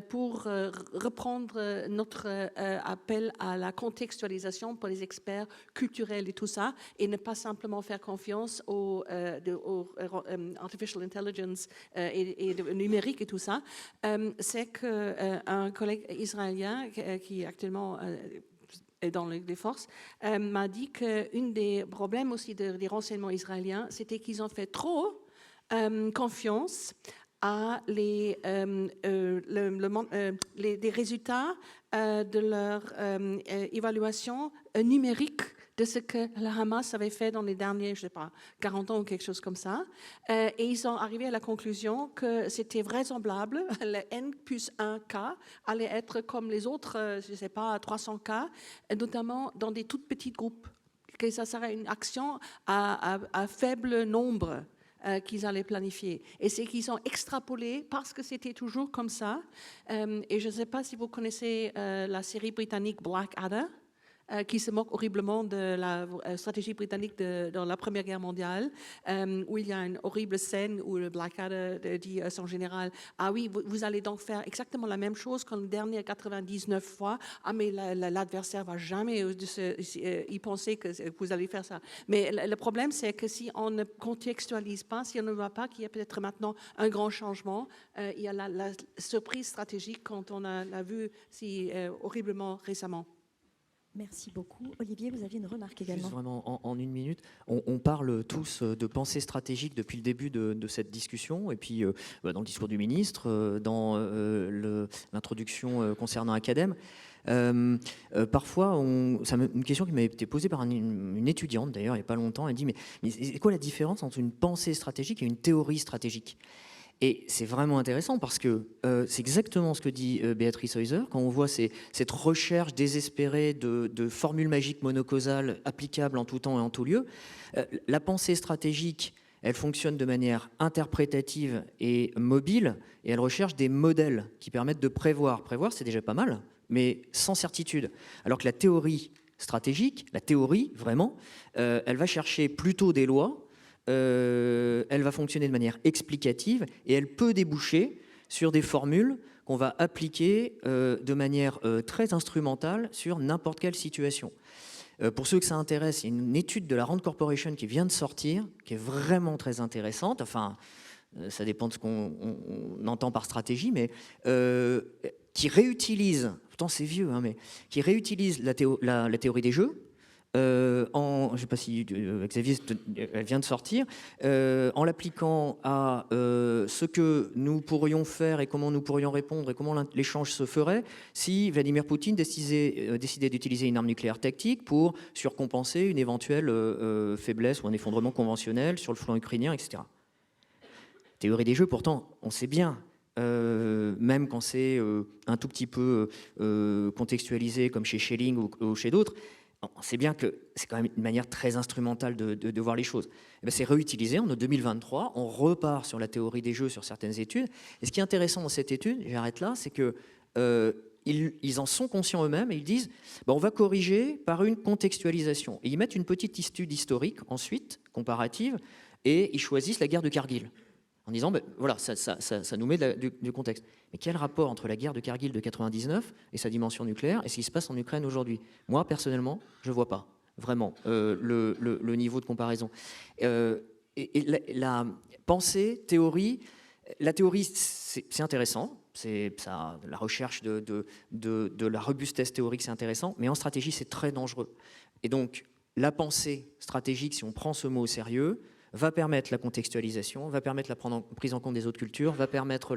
pour reprendre notre appel à la contextualisation pour les experts culturels et tout ça, et ne pas simplement faire confiance au artificial intelligence et numérique et tout ça, c'est qu'un collègue israélien qui actuellement est dans les forces m'a dit qu'un des problèmes aussi des renseignements israéliens, c'était qu'ils ont fait trop confiance à des résultats de leur évaluation numérique de ce que la Hamas avait fait dans les derniers, je ne sais pas, 40 ans ou quelque chose comme ça. Et ils sont arrivés à la conclusion que c'était vraisemblable, le N plus 1 cas allait être comme les autres, je ne sais pas, 300 cas, notamment dans des tout petits groupes, que ça serait une action à faible nombre qu'ils allaient planifier. Et c'est qu'ils ont extrapolé parce que c'était toujours comme ça. Et je ne sais pas si vous connaissez la série britannique Blackadder, qui se moque horriblement de la stratégie britannique dans la Première Guerre mondiale, où il y a une horrible scène où le Blackadder dit à son général « Ah oui, vous allez donc faire exactement la même chose qu'en dernière 99 fois. Ah mais l'adversaire ne va jamais y penser que vous allez faire ça. » Mais le problème, c'est que si on ne contextualise pas, si on ne voit pas qu'il y a peut-être maintenant un grand changement, il y a la surprise stratégique quand on l'a vu si horriblement récemment. Merci beaucoup. Olivier, vous aviez une remarque également. Juste vraiment en une minute. On parle tous de pensée stratégique depuis le début de cette discussion, et puis dans le discours du ministre, dans l'introduction concernant Academ. Parfois, une question qui m'a été posée par une étudiante, d'ailleurs, il n'y a pas longtemps, elle dit mais c'est quoi la différence entre une pensée stratégique et une théorie stratégique ? Et c'est vraiment intéressant parce que c'est exactement ce que dit Béatrice Heuser, quand on voit cette recherche désespérée de formules magiques monocausales applicables en tout temps et en tout lieu. La pensée stratégique, elle fonctionne de manière interprétative et mobile, et elle recherche des modèles qui permettent de prévoir. Prévoir, c'est déjà pas mal, mais sans certitude. Alors que la théorie stratégique, la théorie, vraiment, elle va chercher plutôt des lois. Elle va fonctionner de manière explicative et elle peut déboucher sur des formules qu'on va appliquer de manière très instrumentale sur n'importe quelle situation. Pour ceux que ça intéresse, il y a une étude de la Rand Corporation qui vient de sortir, qui est vraiment très intéressante. Enfin, ça dépend de ce qu'on entend par stratégie, mais qui réutilise, pourtant c'est vieux, hein, mais qui réutilise la théorie des jeux. Je ne sais pas si Xavier, elle vient de sortir, en l'appliquant à ce que nous pourrions faire et comment nous pourrions répondre et comment l'échange se ferait si Vladimir Poutine décidait d'utiliser une arme nucléaire tactique pour surcompenser une éventuelle faiblesse ou un effondrement conventionnel sur le flanc ukrainien, etc. Théorie des jeux, pourtant, on sait bien, même quand c'est un tout petit peu contextualisé comme chez Schelling ou chez d'autres, on sait bien que c'est quand même une manière très instrumentale de voir les choses. C'est réutilisé en 2023, on repart sur la théorie des jeux sur certaines études. Et ce qui est intéressant dans cette étude, j'arrête là, c'est que ils en sont conscients eux-mêmes et ils disent on va corriger par une contextualisation. Et ils mettent une petite étude historique ensuite, comparative, et ils choisissent la guerre de Kargil. En disant, voilà, ça nous met du contexte. Mais quel rapport entre la guerre de Kargil de 99 et sa dimension nucléaire et ce qui se passe en Ukraine aujourd'hui? Moi, personnellement, je ne vois pas vraiment le niveau de comparaison. La pensée, théorie, la théorie, c'est intéressant. La recherche de la robustesse théorique, c'est intéressant. Mais en stratégie, c'est très dangereux. Et donc, la pensée stratégique, si on prend ce mot au sérieux, va permettre la contextualisation, va permettre la prise en compte des autres cultures, va permettre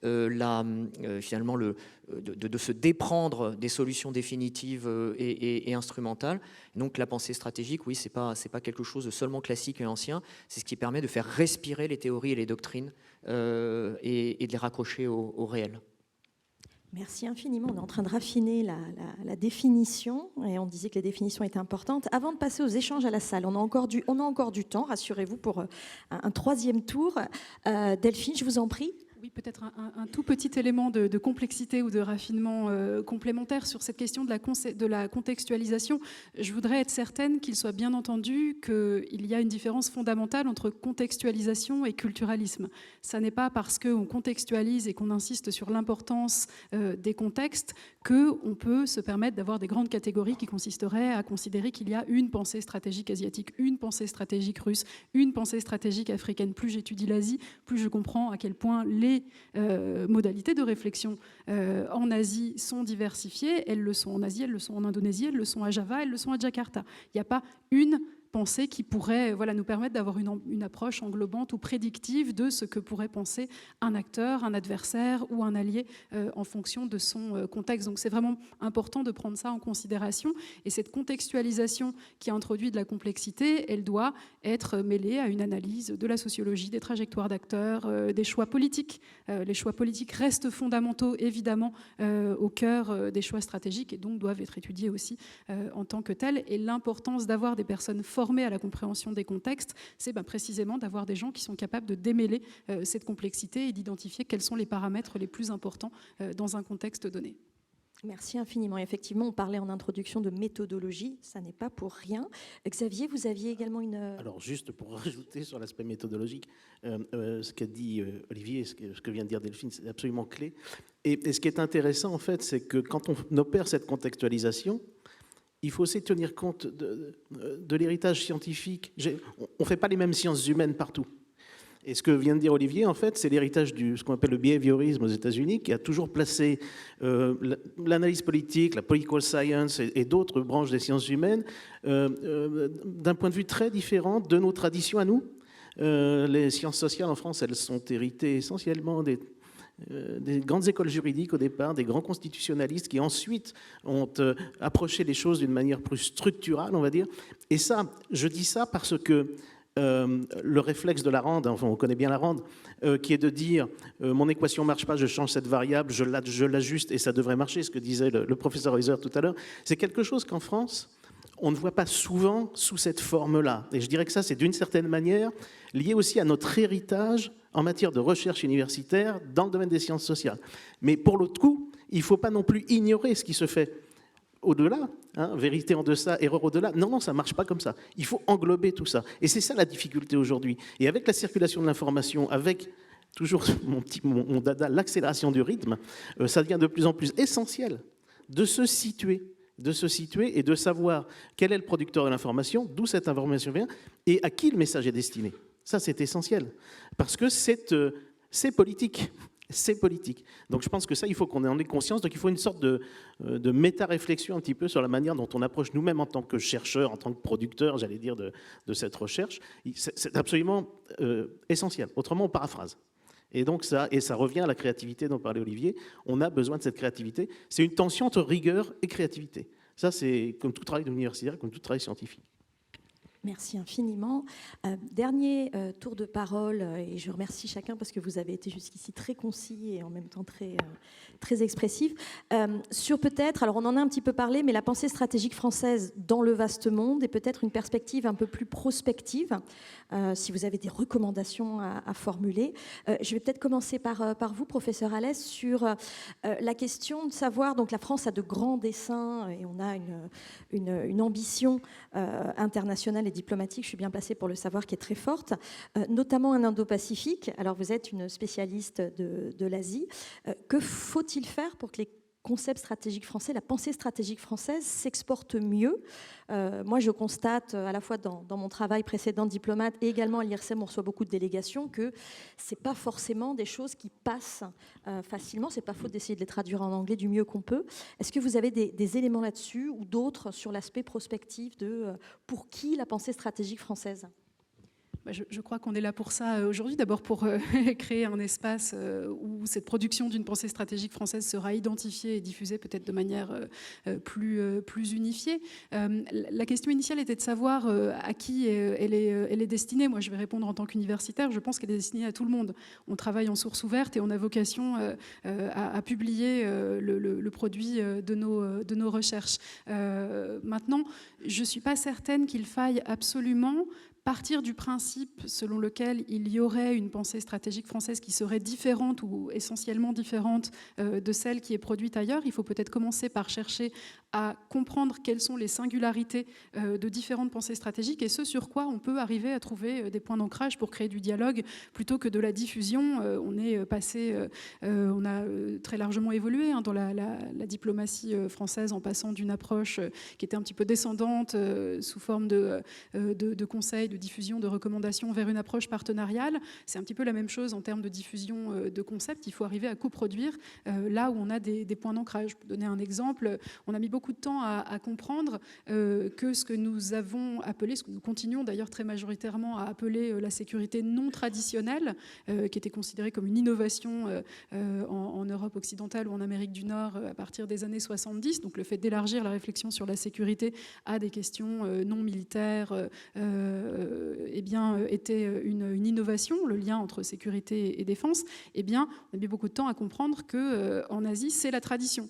finalement de se déprendre des solutions définitives et instrumentales. Donc la pensée stratégique, oui, c'est pas quelque chose de seulement classique et ancien, c'est ce qui permet de faire respirer les théories et les doctrines et de les raccrocher au réel. Merci infiniment. On est en train de raffiner la définition et on disait que les définitions étaient importantes. Avant de passer aux échanges à la salle, on a encore du temps, rassurez-vous, pour un troisième tour. Delphine, je vous en prie. Oui, peut-être un tout petit élément de complexité ou de raffinement complémentaire sur cette question de la contextualisation. Je voudrais être certaine qu'il soit bien entendu qu'il y a une différence fondamentale entre contextualisation et culturalisme. Ça n'est pas parce qu'on contextualise et qu'on insiste sur l'importance des contextes qu'on peut se permettre d'avoir des grandes catégories qui consisteraient à considérer qu'il y a une pensée stratégique asiatique, une pensée stratégique russe, une pensée stratégique africaine. Plus j'étudie l'Asie, plus je comprends à quel point les modalités de réflexion en Asie sont diversifiées. Elles le sont en Asie, elles le sont en Indonésie, elles le sont à Java, elles le sont à Jakarta. Il n'y a pas une pensée qui pourrait nous permettre d'avoir une approche englobante ou prédictive de ce que pourrait penser un acteur, un adversaire ou un allié en fonction de son contexte. Donc c'est vraiment important de prendre ça en considération. Et cette contextualisation qui introduit de la complexité, elle doit être mêlée à une analyse de la sociologie, des trajectoires d'acteurs, des choix politiques. Les choix politiques restent fondamentaux, évidemment, au cœur des choix stratégiques et donc doivent être étudiés aussi en tant que tels. Et l'importance d'avoir des personnes formés à la compréhension des contextes, c'est précisément d'avoir des gens qui sont capables de démêler cette complexité et d'identifier quels sont les paramètres les plus importants dans un contexte donné. Merci infiniment. Effectivement, on parlait en introduction de méthodologie, ça n'est pas pour rien. Xavier, vous aviez également une... Alors juste pour rajouter sur l'aspect méthodologique, ce qu'a dit Olivier, ce que vient de dire Delphine, c'est absolument clé. Et ce qui est intéressant, en fait, c'est que quand on opère cette contextualisation, il faut aussi tenir compte de l'héritage scientifique. On ne fait pas les mêmes sciences humaines partout. Et ce que vient de dire Olivier, en fait, c'est l'héritage de ce qu'on appelle le behaviorisme aux États-Unis, qui a toujours placé l'analyse politique, la political science et d'autres branches des sciences humaines d'un point de vue très différent de nos traditions à nous. Les sciences sociales en France, elles sont héritées essentiellement des grandes écoles juridiques au départ, des grands constitutionnalistes qui ensuite ont approché les choses d'une manière plus structurale, on va dire. Et ça, je dis ça parce que le réflexe de la rande, enfin on connaît bien la rande, qui est de dire mon équation ne marche pas, je change cette variable, je l'ajuste et ça devrait marcher, ce que disait le professeur Heuser tout à l'heure. C'est quelque chose qu'en France, on ne voit pas souvent sous cette forme-là. Et je dirais que ça, c'est d'une certaine manière lié aussi à notre héritage en matière de recherche universitaire dans le domaine des sciences sociales. Mais pour l'autre coup, il ne faut pas non plus ignorer ce qui se fait au-delà, hein, vérité en deçà, erreur au-delà. Non, non, ça ne marche pas comme ça. Il faut englober tout ça. Et c'est ça la difficulté aujourd'hui. Et avec la circulation de l'information, avec toujours mon dada, l'accélération du rythme, ça devient de plus en plus essentiel de se situer et de savoir quel est le producteur de l'information, d'où cette information vient et à qui le message est destiné. Ça, c'est essentiel. Parce que c'est politique. C'est politique. Donc je pense que ça, il faut qu'on en ait conscience. Donc il faut une sorte de méta-réflexion un petit peu sur la manière dont on approche nous-mêmes en tant que chercheurs, en tant que producteurs, j'allais dire, de cette recherche. C'est absolument essentiel. Autrement, on paraphrase. Et donc ça revient à la créativité dont parlait Olivier. On a besoin de cette créativité. C'est une tension entre rigueur et créativité. Ça, c'est comme tout travail universitaire, comme tout travail scientifique. Merci infiniment. Dernier tour de parole, et je remercie chacun parce que vous avez été jusqu'ici très concis et en même temps très expressif. Sur peut-être, alors on en a un petit peu parlé, mais la pensée stratégique française dans le vaste monde et peut-être une perspective un peu plus prospective, si vous avez des recommandations à formuler. Je vais peut-être commencer par vous, professeur Alès, sur la question de savoir, donc la France a de grands desseins et on a une ambition internationale et diplomatique, je suis bien placée pour le savoir, qui est très forte, notamment en Indo-Pacifique. Alors vous êtes une spécialiste de l'Asie. Que faut-il faire pour que les concepts stratégiques français, la pensée stratégique française s'exporte mieux? Moi, je constate, à la fois dans mon travail précédent de diplomate et également à l'IRSEM, on reçoit beaucoup de délégations, que ce n'est pas forcément des choses qui passent facilement. Ce n'est pas faute d'essayer de les traduire en anglais du mieux qu'on peut. Est-ce que vous avez des éléments là-dessus ou d'autres sur l'aspect prospectif de pour qui la pensée stratégique française? Je crois qu'on est là pour ça aujourd'hui, d'abord pour créer un espace où cette production d'une pensée stratégique française sera identifiée et diffusée peut-être de manière plus unifiée. La question initiale était de savoir à qui elle est destinée. Moi, je vais répondre en tant qu'universitaire, je pense qu'elle est destinée à tout le monde. On travaille en source ouverte et on a vocation à publier le produit de nos recherches. Maintenant, je ne suis pas certaine qu'il faille absolument partir du principe selon lequel il y aurait une pensée stratégique française qui serait différente ou essentiellement différente de celle qui est produite ailleurs. Il faut peut-être commencer par chercher à comprendre quelles sont les singularités de différentes pensées stratégiques et ce sur quoi on peut arriver à trouver des points d'ancrage pour créer du dialogue plutôt que de la diffusion. On est passé, on a très largement évolué dans la diplomatie française en passant d'une approche qui était un petit peu descendante sous forme de conseils, de diffusion, de recommandations vers une approche partenariale. C'est un petit peu la même chose en termes de diffusion de concepts. Il faut arriver à coproduire là où on a des points d'ancrage. Je peux donner un exemple. On a mis beaucoup de temps à comprendre que ce que nous avons appelé, ce que nous continuons d'ailleurs très majoritairement à appeler la sécurité non traditionnelle, qui était considérée comme une innovation en Europe occidentale ou en Amérique du Nord à partir des années 70. Donc le fait d'élargir la réflexion sur la sécurité à des questions non militaires eh bien, était une innovation, le lien entre sécurité et défense. Eh bien, on a mis beaucoup de temps à comprendre qu'en Asie, c'est la tradition.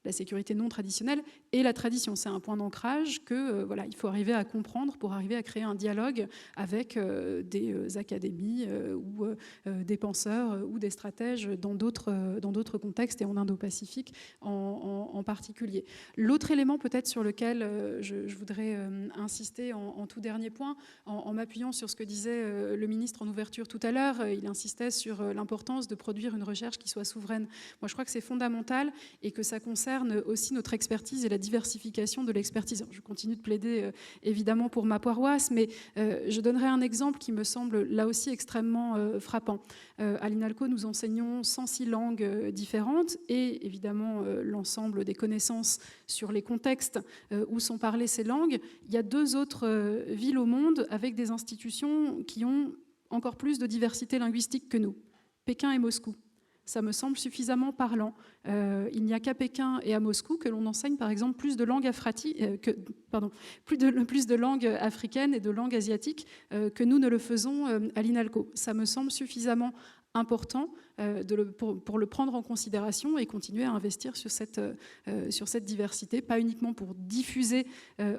La sécurité non traditionnelle et la tradition. C'est un point d'ancrage que voilà, il faut arriver à comprendre pour arriver à créer un dialogue avec des académies ou des penseurs ou des stratèges dans d'autres contextes et en Indo-Pacifique en particulier. L'autre élément peut-être sur lequel je voudrais insister en tout dernier point, en m'appuyant sur ce que disait le ministre en ouverture tout à l'heure, il insistait sur l'importance de produire une recherche qui soit souveraine. Moi, je crois que c'est fondamental et que ça concerne aussi notre expertise et la diversification de l'expertise. Je continue de plaider évidemment pour ma paroisse, mais je donnerai un exemple qui me semble là aussi extrêmement frappant. À l'INALCO, nous enseignons 106 langues différentes et évidemment l'ensemble des connaissances sur les contextes où sont parlées ces langues. Il y a 2 autres villes au monde avec des institutions qui ont encore plus de diversité linguistique que nous, Pékin et Moscou. Ça me semble suffisamment parlant. Il n'y a qu'à Pékin et à Moscou que l'on enseigne, par exemple, plus de langues africaines et de langues asiatiques que nous ne le faisons à l'INALCO. Ça me semble suffisamment important pour le prendre en considération et continuer à investir sur cette diversité, pas uniquement pour diffuser,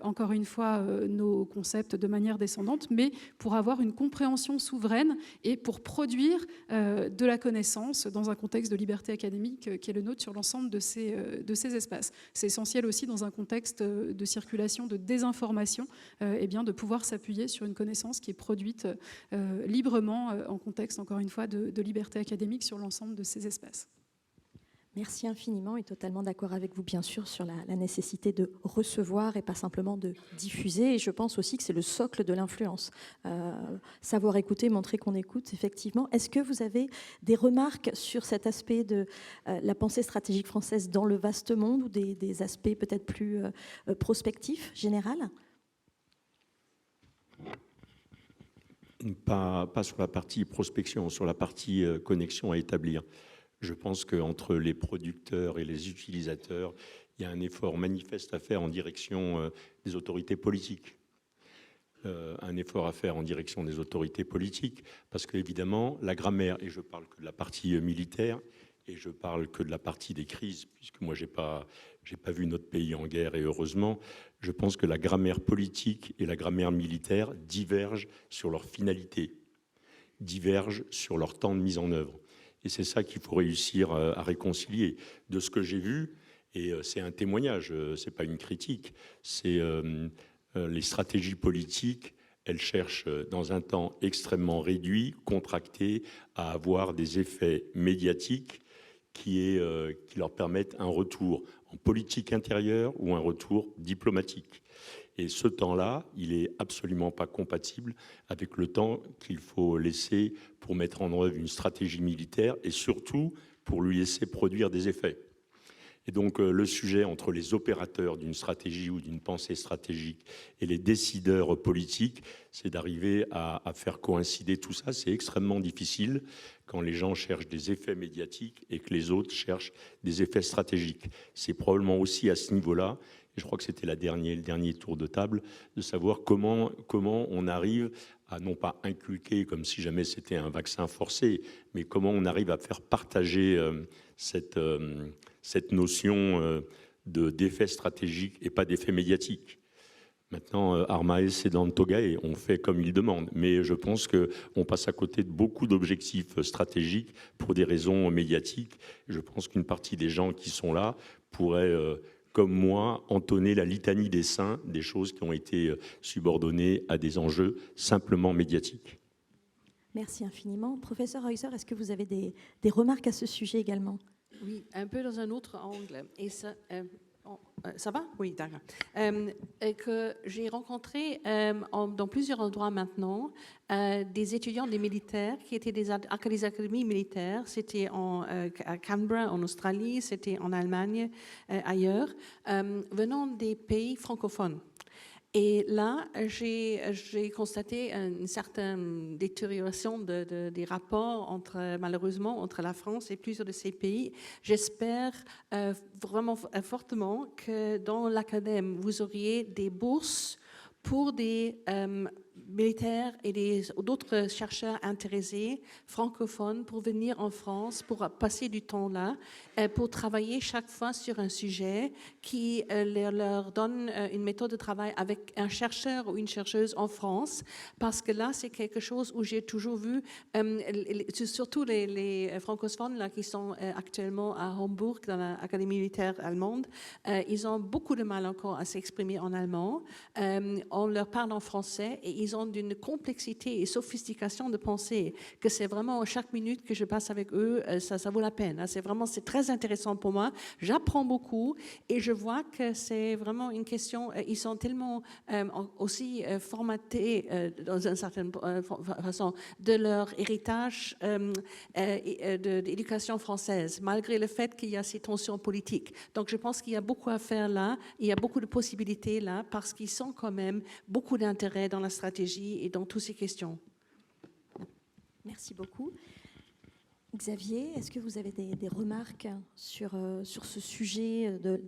encore une fois, nos concepts de manière descendante, mais pour avoir une compréhension souveraine et pour produire de la connaissance dans un contexte de liberté académique qui est le nôtre sur l'ensemble de ces espaces. C'est essentiel aussi dans un contexte de circulation, de désinformation, de pouvoir s'appuyer sur une connaissance qui est produite librement en contexte, encore une fois, de liberté académique sur l'ensemble de ces espaces. Merci infiniment et totalement d'accord avec vous, bien sûr, sur la nécessité de recevoir et pas simplement de diffuser. Et je pense aussi que c'est le socle de l'influence. Savoir écouter, montrer qu'on écoute, effectivement. Est-ce que vous avez des remarques sur cet aspect de la pensée stratégique française dans le vaste monde ou des aspects peut-être plus prospectifs, général ? Pas sur la partie prospection, sur la partie connexion à établir. Je pense qu'entre les producteurs et les utilisateurs, il y a un effort manifeste à faire en direction des autorités politiques. Un effort à faire en direction des autorités politiques, parce qu'évidemment, la grammaire, et je parle que de la partie militaire, et je parle que de la partie des crises, puisque moi, j'ai pas vu notre pays en guerre, et heureusement, je pense que la grammaire politique et la grammaire militaire divergent sur leur finalité, divergent sur leur temps de mise en œuvre. Et c'est ça qu'il faut réussir à réconcilier. De ce que j'ai vu, et c'est un témoignage, c'est pas une critique, c'est les stratégies politiques, elles cherchent dans un temps extrêmement réduit, contracté, à avoir des effets médiatiques qui leur permettent un retour en politique intérieure ou un retour diplomatique. Et ce temps-là, il n'est absolument pas compatible avec le temps qu'il faut laisser pour mettre en œuvre une stratégie militaire et surtout pour lui laisser produire des effets. Et donc le sujet entre les opérateurs d'une stratégie ou d'une pensée stratégique et les décideurs politiques, c'est d'arriver à faire coïncider tout ça. C'est extrêmement difficile quand les gens cherchent des effets médiatiques et que les autres cherchent des effets stratégiques. C'est probablement aussi à ce niveau-là, et je crois que c'était le dernier tour de table, de savoir comment on arrive à non pas inculquer comme si jamais c'était un vaccin forcé, mais comment on arrive à faire partager cette notion d'effet stratégique et pas d'effet médiatique. Maintenant, Armaes et Dantogae, on fait comme il demande, mais je pense qu'on passe à côté de beaucoup d'objectifs stratégiques pour des raisons médiatiques. Je pense qu'une partie des gens qui sont là pourraient, comme moi, entonner la litanie des saints, des choses qui ont été subordonnées à des enjeux simplement médiatiques. Merci infiniment. Professeur Heuser, est-ce que vous avez des remarques à ce sujet également ? Oui, un peu dans un autre angle. Et ça va? Oui, d'accord. Que j'ai rencontré dans plusieurs endroits maintenant des étudiants des militaires qui étaient des académies militaires. C'était à Canberra, en Australie, c'était en Allemagne, ailleurs, venant des pays francophones. Et là, j'ai constaté une certaine détérioration des rapports malheureusement entre la France et plusieurs de ces pays. J'espère vraiment fortement que dans l'académie, vous auriez des bourses pour des militaires et d'autres chercheurs intéressés, francophones, pour venir en France, pour passer du temps là, pour travailler chaque fois sur un sujet qui leur donne une méthode de travail avec un chercheur ou une chercheuse en France, parce que là, c'est quelque chose où j'ai toujours vu, surtout les francophones là, qui sont actuellement à Hambourg, dans l'Académie militaire allemande, ils ont beaucoup de mal encore à s'exprimer en allemand. On leur parle en français et ils ont d'une complexité et sophistication de pensée que c'est vraiment chaque minute que je passe avec eux, ça vaut la peine. C'est très intéressant pour moi. J'apprends beaucoup et je vois que c'est vraiment une question. Ils sont tellement aussi formatés dans une certaine façon de leur héritage d'éducation française, malgré le fait qu'il y a ces tensions politiques. Donc je pense qu'il y a beaucoup à faire là. Il y a beaucoup de possibilités là parce qu'ils sont quand même beaucoup d'intérêt dans la stratégie et dans toutes ces questions. Merci beaucoup. Xavier, est-ce que vous avez des remarques sur ce sujet de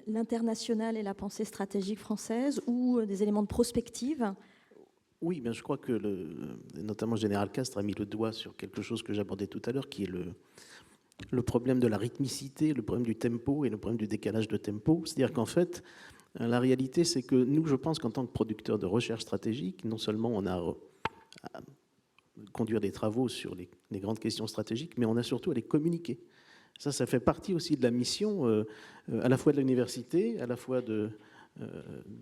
l'international et la pensée stratégique française ou des éléments de prospective? Oui, je crois que notamment le général Castres a mis le doigt sur quelque chose que j'abordais tout à l'heure, qui est le problème de la rythmicité, le problème du tempo et le problème du décalage de tempo. C'est-à-dire qu'en fait, la réalité, c'est que nous, je pense qu'en tant que producteurs de recherche stratégique, non seulement on a à conduire des travaux sur les grandes questions stratégiques, mais on a surtout à les communiquer. Ça fait partie aussi de la mission, à la fois de l'université, à la fois de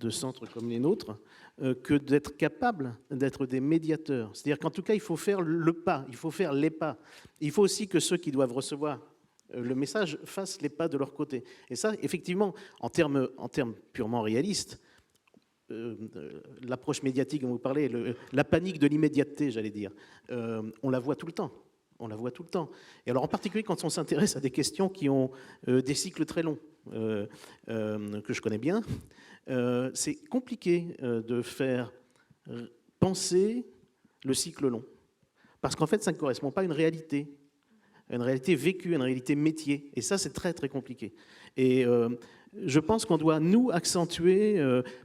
centres comme les nôtres, que d'être capable d'être des médiateurs. C'est-à-dire qu'en tout cas, il faut faire le pas, il faut faire les pas. Il faut aussi que ceux qui doivent recevoir le message fassent les pas de leur côté. Et ça, effectivement, en termes purement réalistes, l'approche médiatique dont vous parlez, la panique de l'immédiateté, j'allais dire, on la voit tout le temps. On la voit tout le temps. Et alors en particulier quand on s'intéresse à des questions qui ont des cycles très longs, que je connais bien, c'est compliqué de faire penser le cycle long. Parce qu'en fait, ça ne correspond pas à une réalité vécue, à une réalité métier. Et ça, c'est très, très compliqué. Et je pense qu'on doit, nous, accentuer,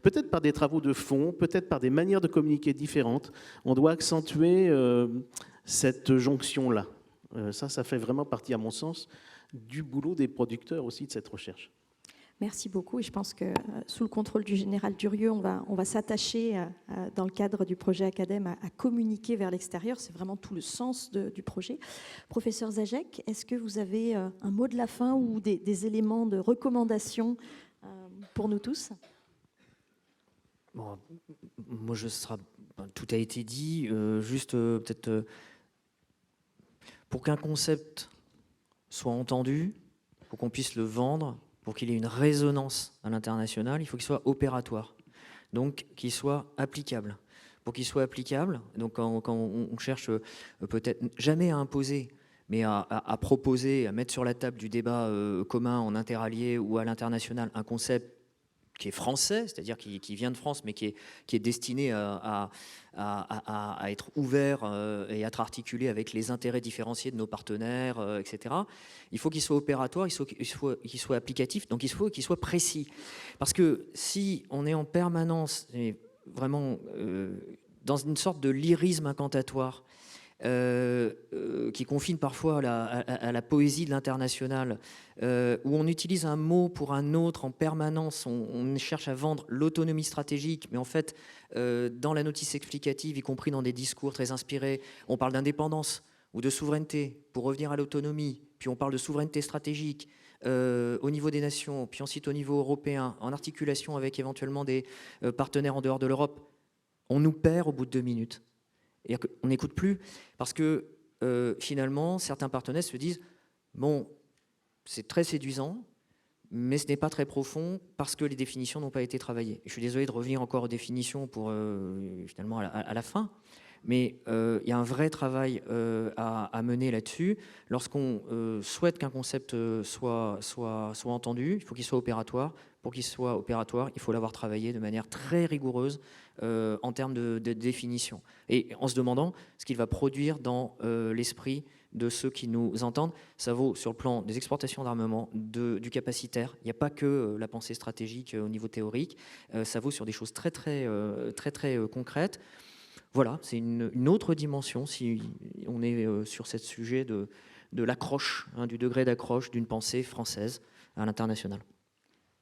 peut-être par des travaux de fond, peut-être par des manières de communiquer différentes, on doit accentuer cette jonction-là. Ça fait vraiment partie, à mon sens, du boulot des producteurs aussi de cette recherche. Merci beaucoup. Et je pense que sous le contrôle du général Durieux, on va s'attacher, dans le cadre du projet Academ, à communiquer vers l'extérieur. C'est vraiment tout le sens du projet. Professeur Zajac, est-ce que vous avez un mot de la fin ou des éléments de recommandation pour nous tous? Bon, moi, tout a été dit. Juste peut-être pour qu'un concept soit entendu, pour qu'on puisse le vendre, pour qu'il ait une résonance à l'international, il faut qu'il soit opératoire, donc qu'il soit applicable. Pour qu'il soit applicable, donc quand on cherche peut-être jamais à imposer, mais à proposer, à mettre sur la table du débat commun en interallié ou à l'international un concept qui est français, c'est-à-dire qui vient de France, mais qui est destiné à être ouvert et à être articulé avec les intérêts différenciés de nos partenaires, etc. Il faut qu'il soit opératoire, qu'il soit applicatif, donc il faut qu'il soit précis. Parce que si on est en permanence, vraiment dans une sorte de lyrisme incantatoire, qui confine parfois à la poésie de l'international, où on utilise un mot pour un autre en permanence, on cherche à vendre l'autonomie stratégique, mais en fait, dans la notice explicative, y compris dans des discours très inspirés, on parle d'indépendance ou de souveraineté pour revenir à l'autonomie, puis on parle de souveraineté stratégique au niveau des nations, puis ensuite au niveau européen, en articulation avec éventuellement des partenaires en dehors de l'Europe. On nous perd au bout de 2 minutes. Et on n'écoute plus parce que finalement, certains partenaires se disent « bon, c'est très séduisant, mais ce n'est pas très profond parce que les définitions n'ont pas été travaillées ». Je suis désolé de revenir encore aux définitions pour finalement à la fin, mais il y a un vrai travail à mener là-dessus. Lorsqu'on souhaite qu'un concept soit entendu, il faut qu'il soit opératoire. Pour qu'il soit opératoire, il faut l'avoir travaillé de manière très rigoureuse en termes de définition. Et en se demandant ce qu'il va produire dans l'esprit de ceux qui nous entendent. Ça vaut sur le plan des exportations d'armement, du capacitaire. Il n'y a pas que la pensée stratégique au niveau théorique. Ça vaut sur des choses très concrètes. Voilà, c'est une autre dimension si on est sur ce sujet de l'accroche, du degré d'accroche d'une pensée française à l'international.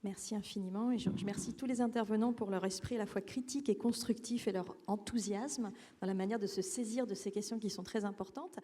Merci infiniment et je remercie tous les intervenants pour leur esprit à la fois critique et constructif et leur enthousiasme dans la manière de se saisir de ces questions qui sont très importantes.